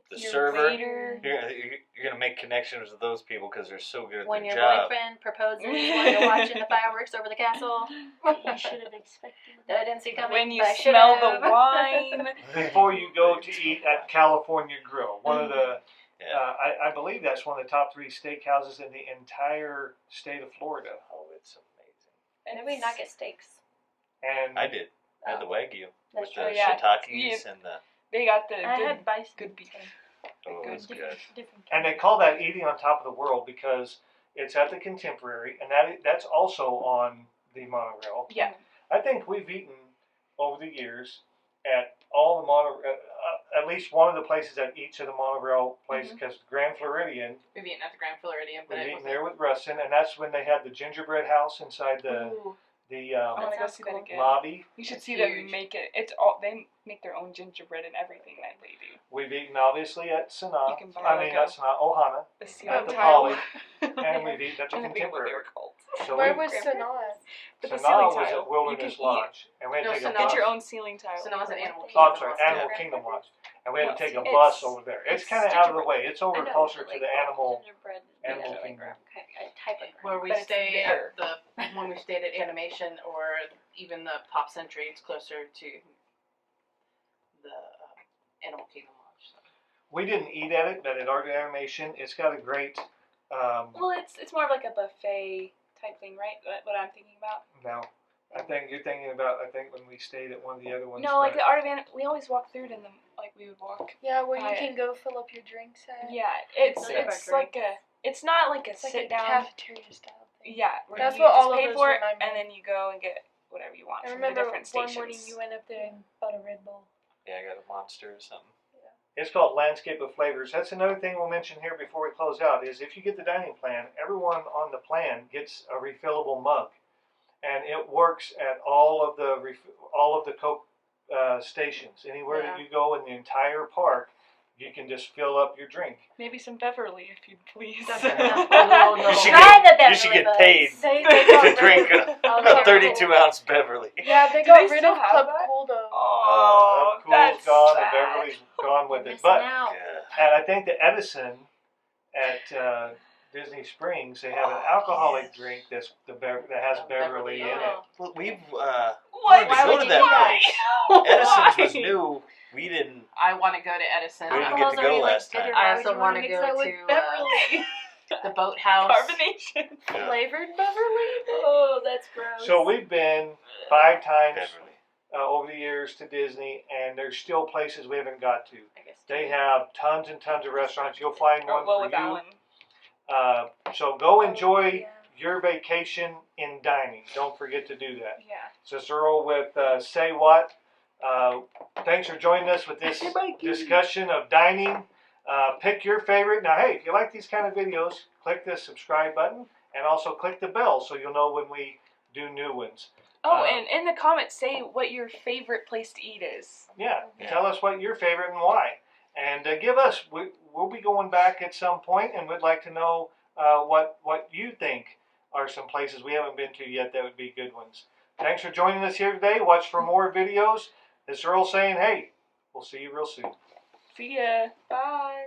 S4: the
S3: Your
S4: server.
S3: waiter.
S4: You're gonna make connections with those people because they're so good at
S2: When
S4: their
S2: your
S4: job.
S2: boyfriend proposes while you're watching the fireworks over the castle.
S6: You should have expected
S2: That I didn't see coming.
S3: When you
S2: but I
S3: smell
S2: should've.
S3: the wine.
S1: Before you go to eat at California Grill, one of the
S4: Yeah.
S1: I believe that's one of the top 3 steakhouses in the entire state of Florida.
S4: Oh, it's amazing.
S2: Did we not get steaks?
S1: And
S4: I did. I had the Wagyu
S2: That's
S4: with
S2: true.
S4: the
S3: yeah.
S4: shiitakes and the.
S3: They got the
S6: I
S3: good,
S6: had bison.
S3: good beef.
S4: Oh, it
S3: Good
S4: was good.
S6: Different
S1: and they call that eating on top of the world because it's at the Contemporary, and that's also on the monorail.
S3: Yeah.
S1: I think we've eaten over the years at all the monorail, at least one of the places at each of the monorail places, because Grand Floridian,
S5: We've eaten at the Grand Floridian, but
S1: we've
S5: it
S1: eaten
S5: wasn't.
S1: there with Rustin, and that's when they had the gingerbread house inside
S2: Ooh.
S1: the
S3: I want to go
S2: sounds
S3: see
S2: cool.
S3: that again.
S1: lobby.
S3: You should
S5: It's
S3: see
S5: huge.
S3: them make it. It's all they make their own gingerbread and everything that they do.
S1: We've eaten obviously at Sanaa.
S3: You can buy
S1: I mean, not Sanaa, Ohana.
S3: The
S1: At
S3: seal
S1: the
S3: tile.
S1: Poly, and we've eaten at the
S3: I don't think what they
S1: Contemporary.
S3: were called.
S1: So
S6: Where
S1: we,
S6: was Sanaa?
S3: But the
S1: Sanaa
S3: ceiling
S1: was
S3: tile,
S1: at Wilderness
S3: you can
S1: Lodge, and we had to
S5: No,
S1: take a
S5: Sanaa-
S3: Get
S1: bus.
S3: your own ceiling tile.
S5: Sanaa was at Animal
S1: Oh,
S5: Kingdom.
S1: I'm sorry,
S5: also.
S1: Animal Kingdom Lodge, and we had to take a
S3: It's-
S1: bus over there. It's
S3: it's
S1: kind of out of the
S3: gingerbread.
S1: way. It's over
S2: I know,
S1: closer
S2: but,
S1: to
S2: like,
S1: the animal
S2: gingerbread
S1: Animal
S2: like
S1: Kingdom.
S2: Okay, a type of
S5: Where we
S3: But it's
S5: stay
S3: there.
S5: at when we stayed at Animation or even the Pop Century, it's closer to the Animal Kingdom Lodge. So.
S1: We didn't eat at it, but at Art Animation, it's got a great.
S3: Well, it's more of like a buffet type thing, right? What I'm thinking about.
S1: No, I think you're thinking about. I think when we stayed at one of the other ones.
S3: No, like
S1: but-
S3: the Art of we always walk through it in the we would walk.
S6: Yeah, where you
S3: Buy it.
S6: can go fill up your drinks at.
S3: Yeah, it's
S2: Like
S3: it's
S2: a
S3: like a it's not like a
S6: It's like
S3: sit
S6: a
S3: down.
S6: cafeteria style thing.
S3: Yeah, where
S6: That's
S3: you
S6: what
S3: just
S6: all of
S3: pay
S6: those
S3: for it
S6: remind me
S3: and
S6: of.
S3: then you go and get whatever you want
S6: I
S3: from the
S6: remember
S3: different
S6: one
S3: stations.
S6: morning you went up there and bought a Red Bull.
S4: Yeah, I got a monster or something.
S1: It's called Landscape of Flavors. That's another thing we'll mention here before we close out. Is if you get the dining plan, everyone on the plan gets a refillable mug, and it works at all of the Coke stations. Anywhere that
S3: Yeah.
S1: you go in the entire park, you can just fill up your drink.
S3: Maybe some Beverly, if you'd please.
S2: No,
S4: You should
S2: Try
S4: get,
S2: the
S4: you should
S2: Beverly
S4: get paid
S6: They
S4: to
S6: got
S4: drink
S6: rid
S4: a 32-ounce Beverly.
S6: Yeah, they
S3: Do
S6: got
S3: they
S6: rid
S3: still
S6: of
S3: have
S6: Club
S3: that?
S6: Cool though.
S3: Oh,
S1: Cool's
S3: that's
S1: gone,
S3: sad.
S1: the Beverly's gone with it.
S2: Missing
S1: But
S2: out.
S4: Yeah.
S1: and I think the Edison at Disney Springs, they have an alcoholic drink that has Beverly in it.
S4: Well, we've
S3: What?
S4: wanted to
S3: Why
S4: go
S3: would
S4: to
S3: you
S4: that
S3: do that?
S4: place. Edison's was
S3: Why?
S4: new. We didn't.
S5: I want to go to Edison.
S4: We didn't
S2: Alcohol's
S4: get to go
S2: already, like,
S4: last time.
S2: bitter.
S5: I
S2: Why would
S5: also
S2: you wanna
S5: want to
S2: mix
S5: go
S2: that with
S5: to
S2: Beverly?
S5: the boathouse.
S3: Carbonation.
S4: Yeah.
S6: Flavored Beverly?
S2: Oh, that's gross.
S1: So we've been 5 times
S4: Beverly.
S1: over the years to Disney, and there's still places we haven't got to.
S2: I guess
S1: They have tons and tons of restaurants. You'll find one
S3: Well,
S1: for
S3: with
S1: you.
S3: Alan.
S1: So go enjoy
S6: Yeah.
S1: your vacation in dining. Don't forget to do that.
S3: Yeah.
S1: Sister Earl with Say What. Thanks for joining us with this discussion of dining. Pick your favorite. Now, hey, if you like these kind of videos, click the subscribe button and also click the bell so you'll know when we do new ones.
S3: Oh, and in the comments, say what your favorite place to eat is.
S1: Yeah,
S4: Yeah.
S1: tell us what your favorite and why. And give us, we'll be going back at some point, and we'd like to know what you think are some places we haven't been to yet that would be good ones. Thanks for joining us here today. Watch for more videos. This is Earl saying, hey, we'll see you real soon.
S3: See ya. Bye.